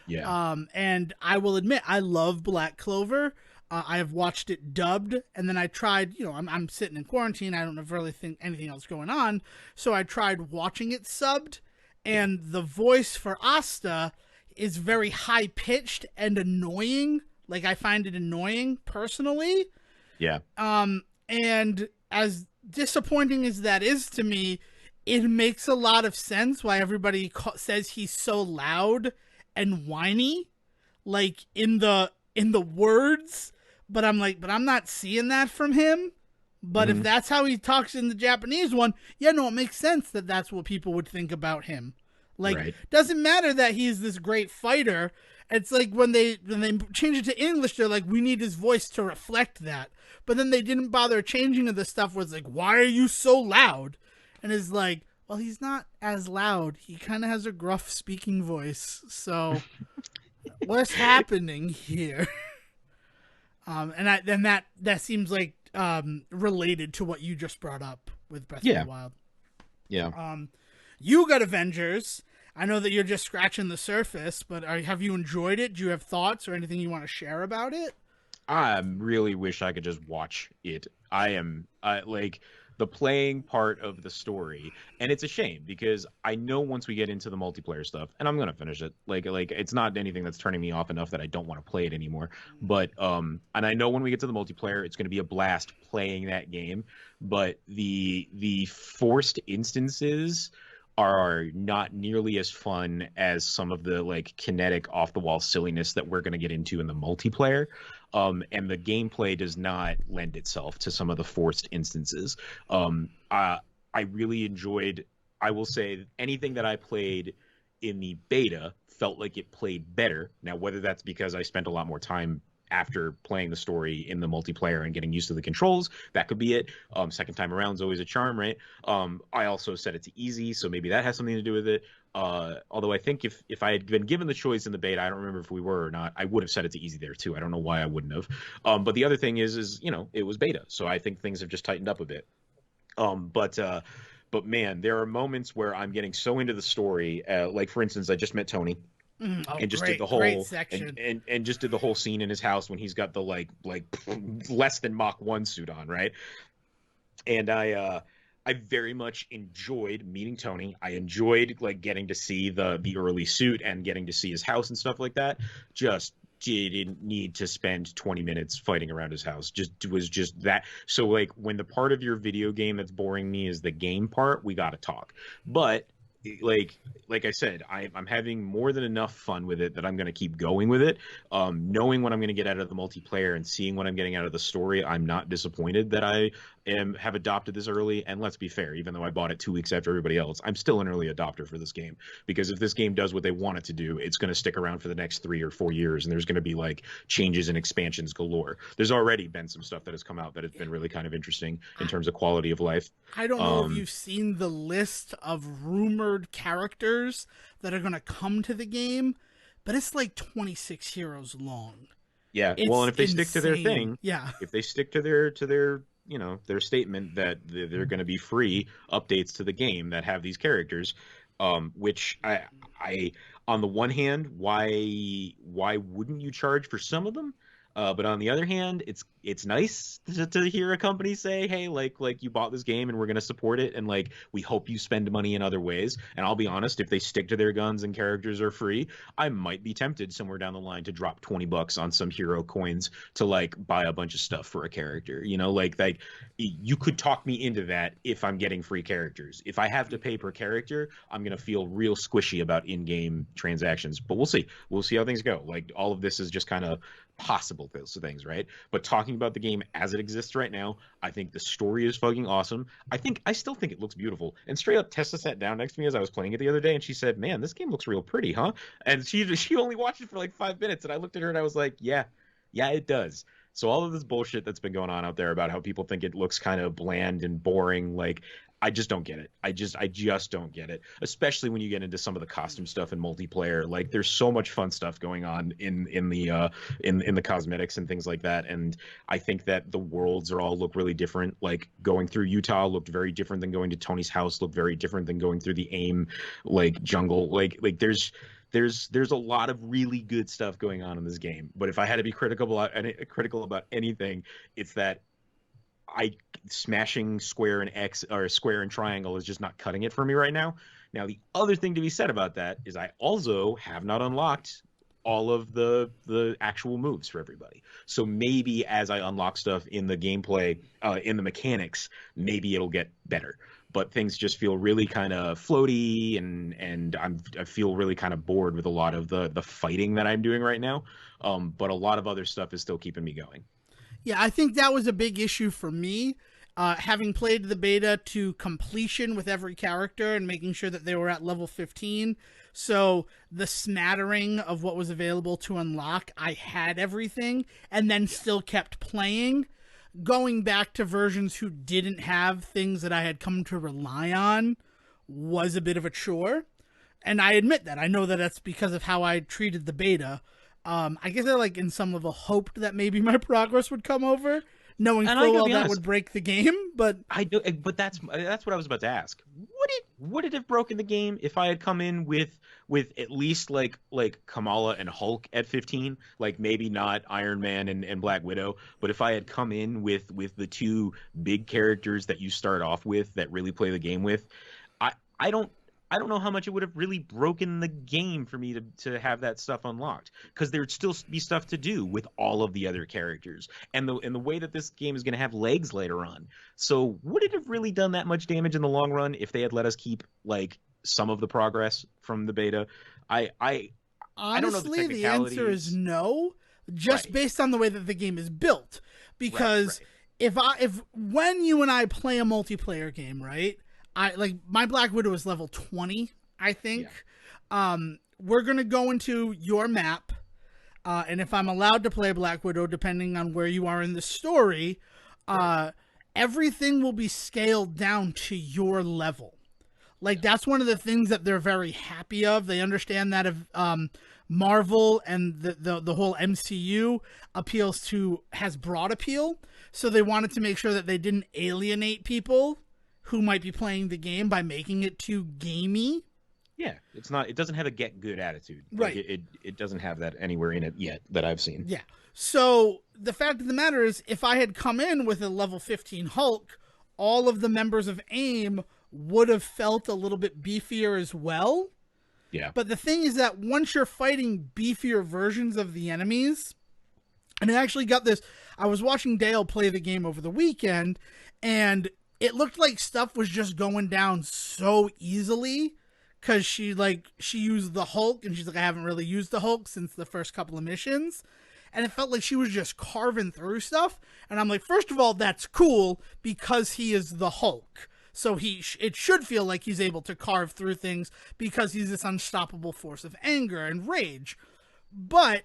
Yeah. And I will admit, I love Black Clover. I have watched it dubbed, and then I tried, I'm sitting in quarantine. I don't really think anything else going on. So I tried watching it subbed, and the voice for Asta is very high pitched and annoying. Like, I find it annoying personally. Yeah. And as disappointing as that is to me, it makes a lot of sense why everybody says he's so loud and whiny, like in the words. But I'm not seeing that from him. But if that's how he talks in the Japanese one, yeah, no, it makes sense that that's what people would think about him. Like, Right. doesn't matter that he's this great fighter. It's like when they change it to English, they're like, we need his voice to reflect that. But then they didn't bother changing the stuff where it's like, why are you so loud? And it's like, well, he's not as loud. He kind of has a gruff speaking voice. So what's happening here? And that seems like related to what you just brought up with Breath of the Wild. Yeah. You got Avengers. I know that you're just scratching the surface, but have you enjoyed it? Do you have thoughts or anything you want to share about it? I really wish I could just watch it. I am like the playing part of the story, and it's a shame because I know once we get into the multiplayer stuff, and I'm gonna finish it. Like it's not anything that's turning me off enough that I don't want to play it anymore. But and I know when we get to the multiplayer, it's gonna be a blast playing that game. But the forced instances are not nearly as fun as some of the like kinetic off the wall silliness that we're going to get into in the multiplayer. And the gameplay does not lend itself to some of the forced instances. I really enjoyed, I will say, anything that I played in the beta felt like it played better. Now, whether that's because I spent a lot more time after playing the story in the multiplayer and getting used to the controls, that could be it. Second time around is always a charm, right? I also set it to easy, so maybe that has something to do with it. Although I think if I had been given the choice in the beta, I don't remember if we were or not, I would have set it to easy there too. I don't know why I wouldn't have. But the other thing is it was beta, so I think things have just tightened up a bit. But man, there are moments where I'm getting so into the story. Like for instance, I just met Tony. And just did the whole section. And just did the whole scene in his house when he's got the like less than Mach 1 suit on, right? And I very much enjoyed meeting Tony. I enjoyed like getting to see the early suit and getting to see his house and stuff like that. Just didn't need to spend 20 minutes fighting around his house. Was just that. So like when the part of your video game that's boring me is the game part, we got to talk. But like I said, I'm having more than enough fun with it that I'm going to keep going with it. Knowing what I'm going to get out of the multiplayer and seeing what I'm getting out of the story, I'm not disappointed that I have adopted this early. And let's be fair, even though I bought it 2 weeks after everybody else, I'm still an early adopter for this game, because if this game does what they want it to do, it's going to stick around for the next 3 or 4 years, and there's going to be like changes and expansions galore. There's already been some stuff that has come out that has been really kind of interesting in terms of quality of life. I don't know if you've seen the list of rumored characters that are going to come to the game, but it's like 26 heroes long. Yeah, well, and if they stick to their thing, yeah, if they stick to their their statement that they're going to be free updates to the game that have these characters, which I on the one hand, why wouldn't you charge for some of them? But on the other hand, it's nice to hear a company say, hey, like you bought this game and we're going to support it, and like we hope you spend money in other ways. And I'll be honest, if they stick to their guns and characters are free, I might be tempted somewhere down the line to drop $20 on some hero coins to like buy a bunch of stuff for a character. Like you could talk me into that if I'm getting free characters. If I have to pay per character, I'm going to feel real squishy about in-game transactions. But we'll see. We'll see how things go. Like all of this is just kind of possible things, right? But talking about the game as it exists right now, I think the story is fucking awesome. I still think it looks beautiful. And straight up, Tessa sat down next to me as I was playing it the other day, and she said, "Man, this game looks real pretty, huh?" And she only watched it for like 5 minutes, and I looked at her and I was like, "Yeah, Yeah, it does. So all of this bullshit that's been going on out there about how people think it looks kind of bland and boring, like I just don't get it. I just don't get it. Especially when you get into some of the costume stuff and multiplayer. Like there's so much fun stuff going on in the cosmetics and things like that. And I think that the worlds are all look really different. Like going through Utah looked very different than going to Tony's house, looked very different than going through the AIM like jungle. Like there's a lot of really good stuff going on in this game. But if I had to be critical about anything, it's that I smashing square and X or square and triangle is just not cutting it for me right now. Now the other thing to be said about that is I also have not unlocked all of the actual moves for everybody. So maybe as I unlock stuff in the gameplay, in the mechanics, maybe it'll get better. But things just feel really kind of floaty, and I feel really kind of bored with a lot of the fighting that I'm doing right now. But a lot of other stuff is still keeping me going. Yeah, I think that was a big issue for me. Having played the beta to completion with every character and making sure that they were at level 15. So the smattering of what was available to unlock, I had everything and then still kept playing. Going back to versions who didn't have things that I had come to rely on was a bit of a chore. And I admit that. I know that that's because of how I treated the beta. I guess I like in some level hoped that maybe my progress would come over, knowing And full well that would break the game. But I do, but that's what I was about to ask. Would it have broken the game if I had come in with at least like Kamala and Hulk at 15, like maybe not Iron Man and Black Widow, but if I had come in with the two big characters that you start off with that really play the game with, I don't know how much it would have really broken the game for me to have that stuff unlocked, because there'd still be stuff to do with all of the other characters and the way that this game is going to have legs later on. So would it have really done that much damage in the long run if they had let us keep like some of the progress from the beta? I don't know honestly, the answer is no, just based on the way that the game is built. Because if when you and I play a multiplayer game, right? I like my Black Widow is level 20, I think. Yeah. We're gonna go into your map, and if I'm allowed to play Black Widow, depending on where you are in the story, everything will be scaled down to your level. Like that's one of the things that they're very happy of. They understand that if Marvel and the whole MCU has broad appeal, so they wanted to make sure that they didn't alienate people who might be playing the game by making it too gamey. Yeah, it doesn't have a get good attitude. Right. Like it doesn't have that anywhere in it yet that I've seen. Yeah. So the fact of the matter is, if I had come in with a level 15 Hulk, all of the members of AIM would have felt a little bit beefier as well. Yeah. But the thing is that once you're fighting beefier versions of the enemies, and I actually got this, I was watching Dale play the game over the weekend, and it looked like stuff was just going down so easily because she used the Hulk, and she's like, I haven't really used the Hulk since the first couple of missions. And it felt like she was just carving through stuff. And I'm like, first of all, that's cool because he is the Hulk. So it should feel like he's able to carve through things because he's this unstoppable force of anger and rage. But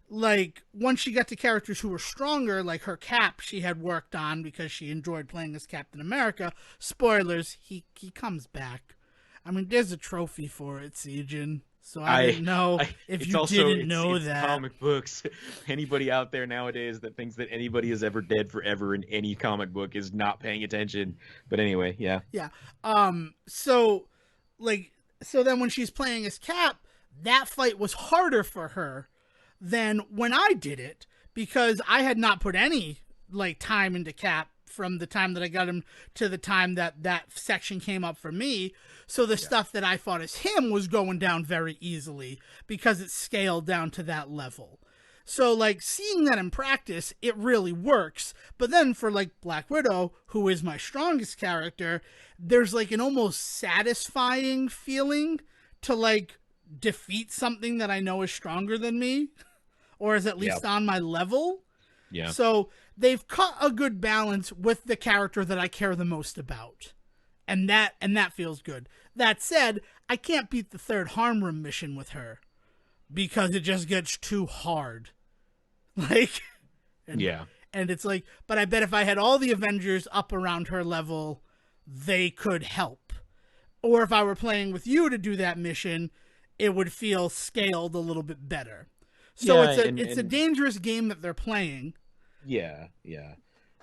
like once she got to characters who were stronger, like her Cap she had worked on because she enjoyed playing as Captain America. Spoilers, he comes back. I mean, there's a trophy for it, Sejohn. So I didn't know if you didn't know that. Comic books. Anybody out there nowadays that thinks that anybody is ever dead forever in any comic book is not paying attention. But anyway, yeah. Yeah. So then when she's playing as Cap, that fight was harder for her than when I did it, because I had not put any like time into Cap from the time that I got him to the time that section came up for me. So the stuff that I fought as him was going down very easily because it scaled down to that level. So like seeing that in practice, it really works. But then for like Black Widow, who is my strongest character, there's like an almost satisfying feeling to like defeat something that I know is stronger than me or is at least on my level. Yeah. So they've cut a good balance with the character that I care the most about. And that feels good. That said, I can't beat the third harm room mission with her because it just gets too hard. Like And Yeah. and it's like, but I bet if I had all the Avengers up around her level, they could help. Or if I were playing with you to do that mission, it would feel scaled a little bit better. So Yeah, it's a and dangerous game that they're playing. yeah, yeah.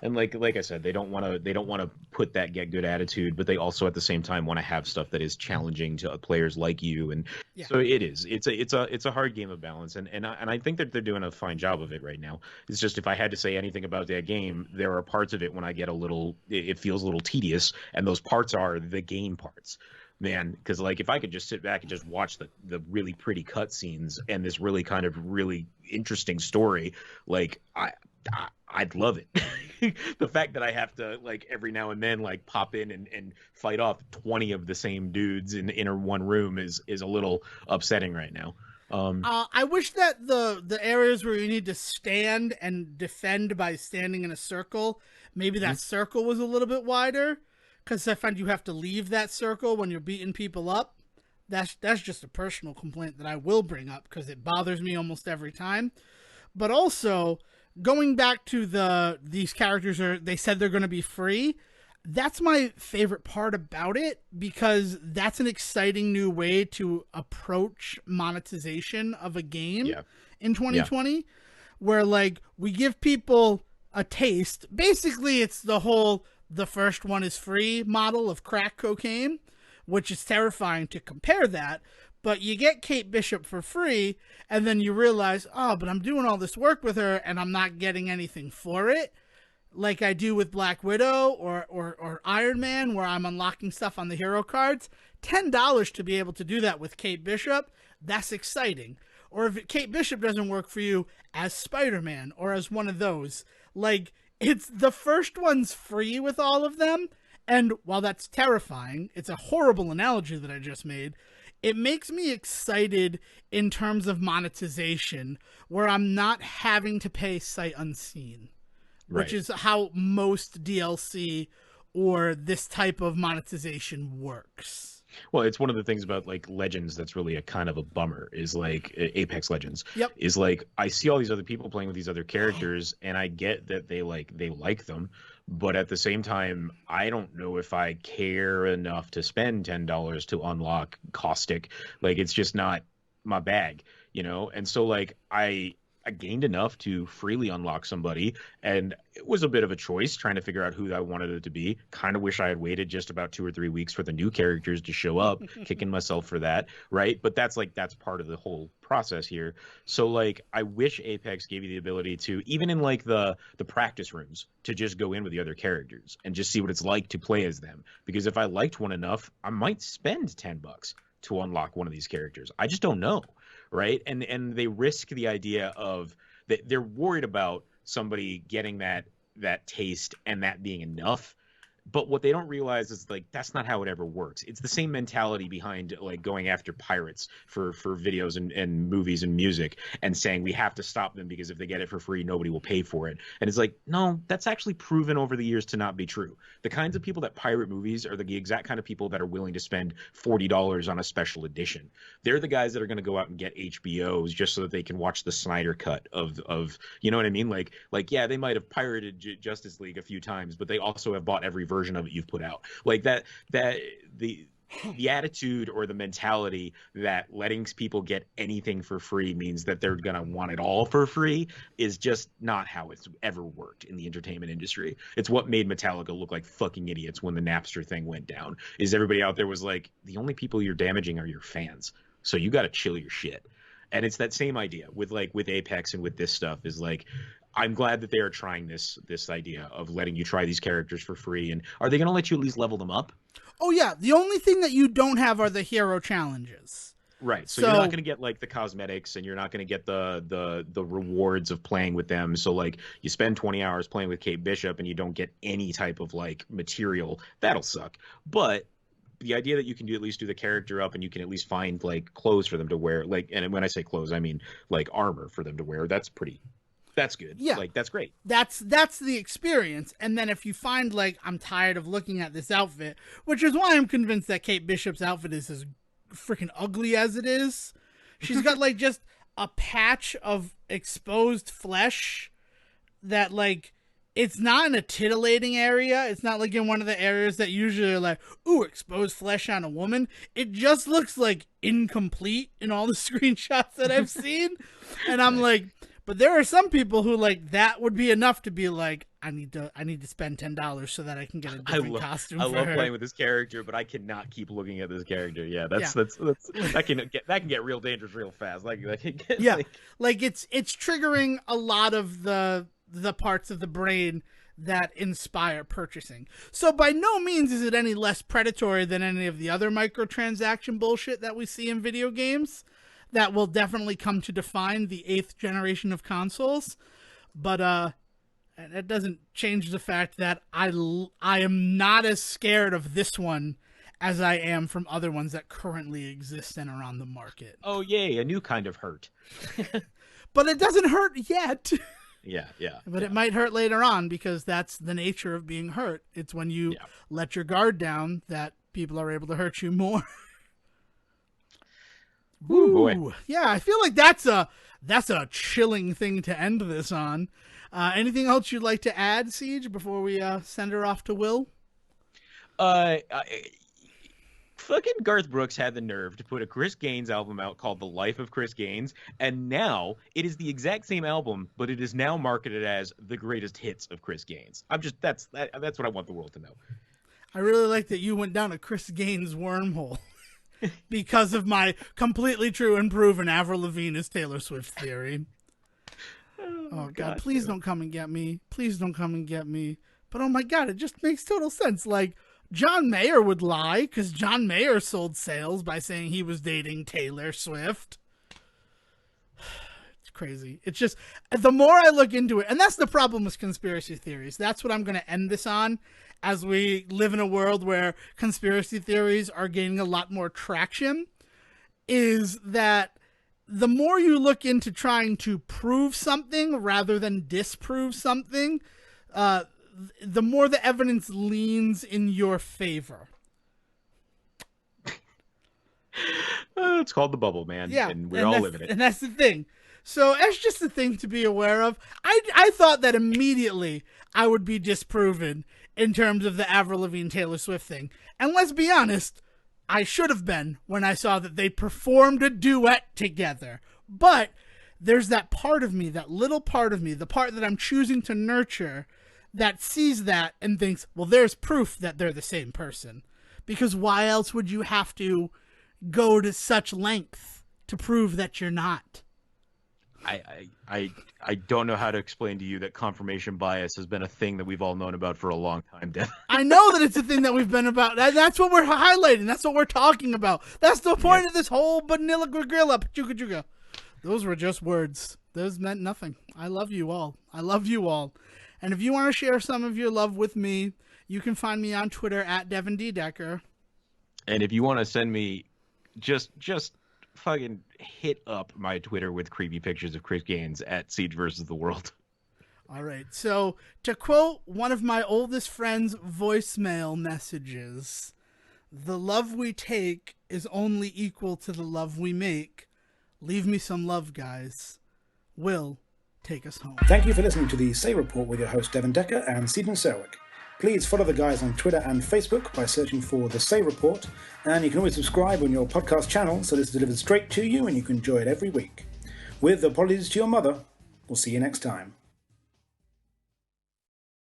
And like I said, they don't want to put that get good attitude, but they also at the same time want to have stuff that is challenging to players like you. And Yeah. so it is. It's a hard game of balance, and I think that they're doing a fine job of it right now. It's just if I had to say anything about that game, there are parts of it when I get a little, it feels a little tedious, and those parts are the game parts. Man, because like if I could just sit back and just watch the really pretty cutscenes and this really kind of really interesting story, like I'd love it. The fact that I have to like every now and then like pop in and fight off 20 of the same dudes in one room is a little upsetting right now. I wish that the areas where you need to stand and defend by standing in a circle, maybe that circle was a little bit wider, because I find you have to leave that circle when you're beating people up. That's just a personal complaint that I will bring up because it bothers me almost every time. But also, going back to these characters they said they're going to be free. That's my favorite part about it because that's an exciting new way to approach monetization of a game Yeah. in Yeah. 2020 where like we give people a taste. Basically, it's the first one is free model of crack cocaine, which is terrifying to compare that. But you get Kate Bishop for free, and then you realize, oh, but I'm doing all this work with her, and I'm not getting anything for it, like I do with Black Widow or Iron Man, where I'm unlocking stuff on the hero cards. $10 to be able to do that with Kate Bishop, that's exciting. Or if Kate Bishop doesn't work for you, as Spider-Man or as one of those, like it's the first one's free with all of them. And while that's terrifying, it's a horrible analogy that I just made. It makes me excited in terms of monetization, where I'm not having to pay sight unseen, which Right. is how most DLC or this type of monetization works. Well, it's one of the things about like Legends that's really a kind of a bummer is like Apex Legends Yep. is like I see all these other people playing with these other characters and I get that they like them, but at the same time I don't know if I care enough to spend $10 to unlock Caustic. Like it's just not my bag, you know? And so like I gained enough to freely unlock somebody, and it was a bit of a choice trying to figure out who I wanted it to be. Kind of wish I had waited just about 2 or 3 weeks for the new characters to show up, kicking myself for that, right? But that's part of the whole process here. So like I wish Apex gave you the ability to, even in like the practice rooms, to just go in with the other characters and just see what it's like to play as them. Because if I liked one enough, I might spend $10 to unlock one of these characters. I just don't know, right? And they risk the idea of that they're worried about somebody getting that taste and that being enough. But what they don't realize is like that's not how it ever works. It's the same mentality behind like going after pirates for videos and movies and music and saying we have to stop them because if they get it for free, nobody will pay for it. And it's like, no, that's actually proven over the years to not be true. The kinds of people that pirate movies are the exact kind of people that are willing to spend $40 on a special edition. They're the guys that are going to go out and get HBOs just so that they can watch the Snyder cut of you know what I mean? Like yeah, they might have pirated Justice League a few times, but they also have bought every version of it you've put out. Like that the attitude or the mentality that letting people get anything for free means that they're going to want it all for free is just not how it's ever worked in the entertainment industry. It's what made Metallica look like fucking idiots when the Napster thing went down. Is everybody out there was like, the only people you're damaging are your fans. So you got to chill your shit. And it's that same idea with Apex and with this stuff is like, I'm glad that they are trying this idea of letting you try these characters for free. And are they going to let you at least level them up? Oh yeah, the only thing that you don't have are the hero challenges. Right. So you're not going to get like the cosmetics and you're not going to get the rewards of playing with them. So like you spend 20 hours playing with Kate Bishop and you don't get any type of like material. That'll suck. But the idea that you can at least do the character up and you can at least find like clothes for them to wear, like, and when I say clothes, I mean like armor for them to wear. That's good. Yeah. Like that's great. That's the experience. And then if you find like I'm tired of looking at this outfit, which is why I'm convinced that Kate Bishop's outfit is as freaking ugly as it is. She's got like just a patch of exposed flesh that like it's not in a titillating area. It's not like in one of the areas that usually are like, ooh, exposed flesh on a woman. It just looks like incomplete in all the screenshots that I've seen. And I'm like, but there are some people who like that would be enough to be like, I need to spend $10 so that I can get a different costume. I for love her. playing with this character, but I cannot keep looking at this character. Yeah, that can get real dangerous real fast. Like it's triggering a lot of the parts of the brain that inspire purchasing. So by no means is it any less predatory than any of the other microtransaction bullshit that we see in video games that will definitely come to define the 8th generation of consoles. But it doesn't change the fact that I am not as scared of this one as I am from other ones that currently exist and are on the market. Oh, yay, a new kind of hurt. But it doesn't hurt yet. Yeah. But it might hurt later on because that's the nature of being hurt. It's when you let your guard down that people are able to hurt you more. Ooh, boy. Yeah, I feel like that's a chilling thing to end this on. Anything else you'd like to add, Siege, before we send her off to Will? Fucking Garth Brooks had the nerve to put a Chris Gaines album out called The Life of Chris Gaines, and now it is the exact same album, but it is now marketed as the greatest hits of Chris Gaines. That's what I want the world to know. I really like that you went down a Chris Gaines wormhole because of my completely true and proven Avril Lavigne is Taylor Swift theory. Oh God, please don't come and get me. Please don't come and get me. But oh my God, it just makes total sense. Like, John Mayer would lie because John Mayer sold sales by saying he was dating Taylor Swift. It's crazy. It's just, the more I look into it, and that's the problem with conspiracy theories. That's what I'm going to end this on, as we live in a world where conspiracy theories are gaining a lot more traction, is that the more you look into trying to prove something rather than disprove something, the more the evidence leans in your favor. It's called the bubble, man. Yeah, and we're all living it. And that's the thing. So that's just the thing to be aware of. I thought that immediately I would be disproven in terms of the Avril Lavigne Taylor Swift thing. And let's be honest, I should have been when I saw that they performed a duet together. But there's that part of me, that little part of me, the part that I'm choosing to nurture, that sees that and thinks, well, there's proof that they're the same person. Because why else would you have to go to such length to prove that you're not? I don't know how to explain to you that confirmation bias has been a thing that we've all known about for a long time, Devon. I know that it's a thing that we've been about. That's what we're highlighting. That's what we're talking about. That's the point of this whole vanilla grilla pachuga juga. Those were just words. Those meant nothing. I love you all. I love you all. And if you want to share some of your love with me, you can find me on Twitter at Devon Decker. And if you want to send me just fucking hit up my Twitter with creepy pictures of Chris Gaines at Siege versus the World. All right. So to quote one of my oldest friend's voicemail messages, the love we take is only equal to the love we make. Leave me some love, guys. Will, take us home. Thank you for listening to the Say Report with your host Devon Decker and Stephen Selwick. Please follow the guys on Twitter and Facebook by searching for The Say Report, and you can always subscribe on your podcast channel so this is delivered straight to you and you can enjoy it every week. With apologies to your mother, we'll see you next time.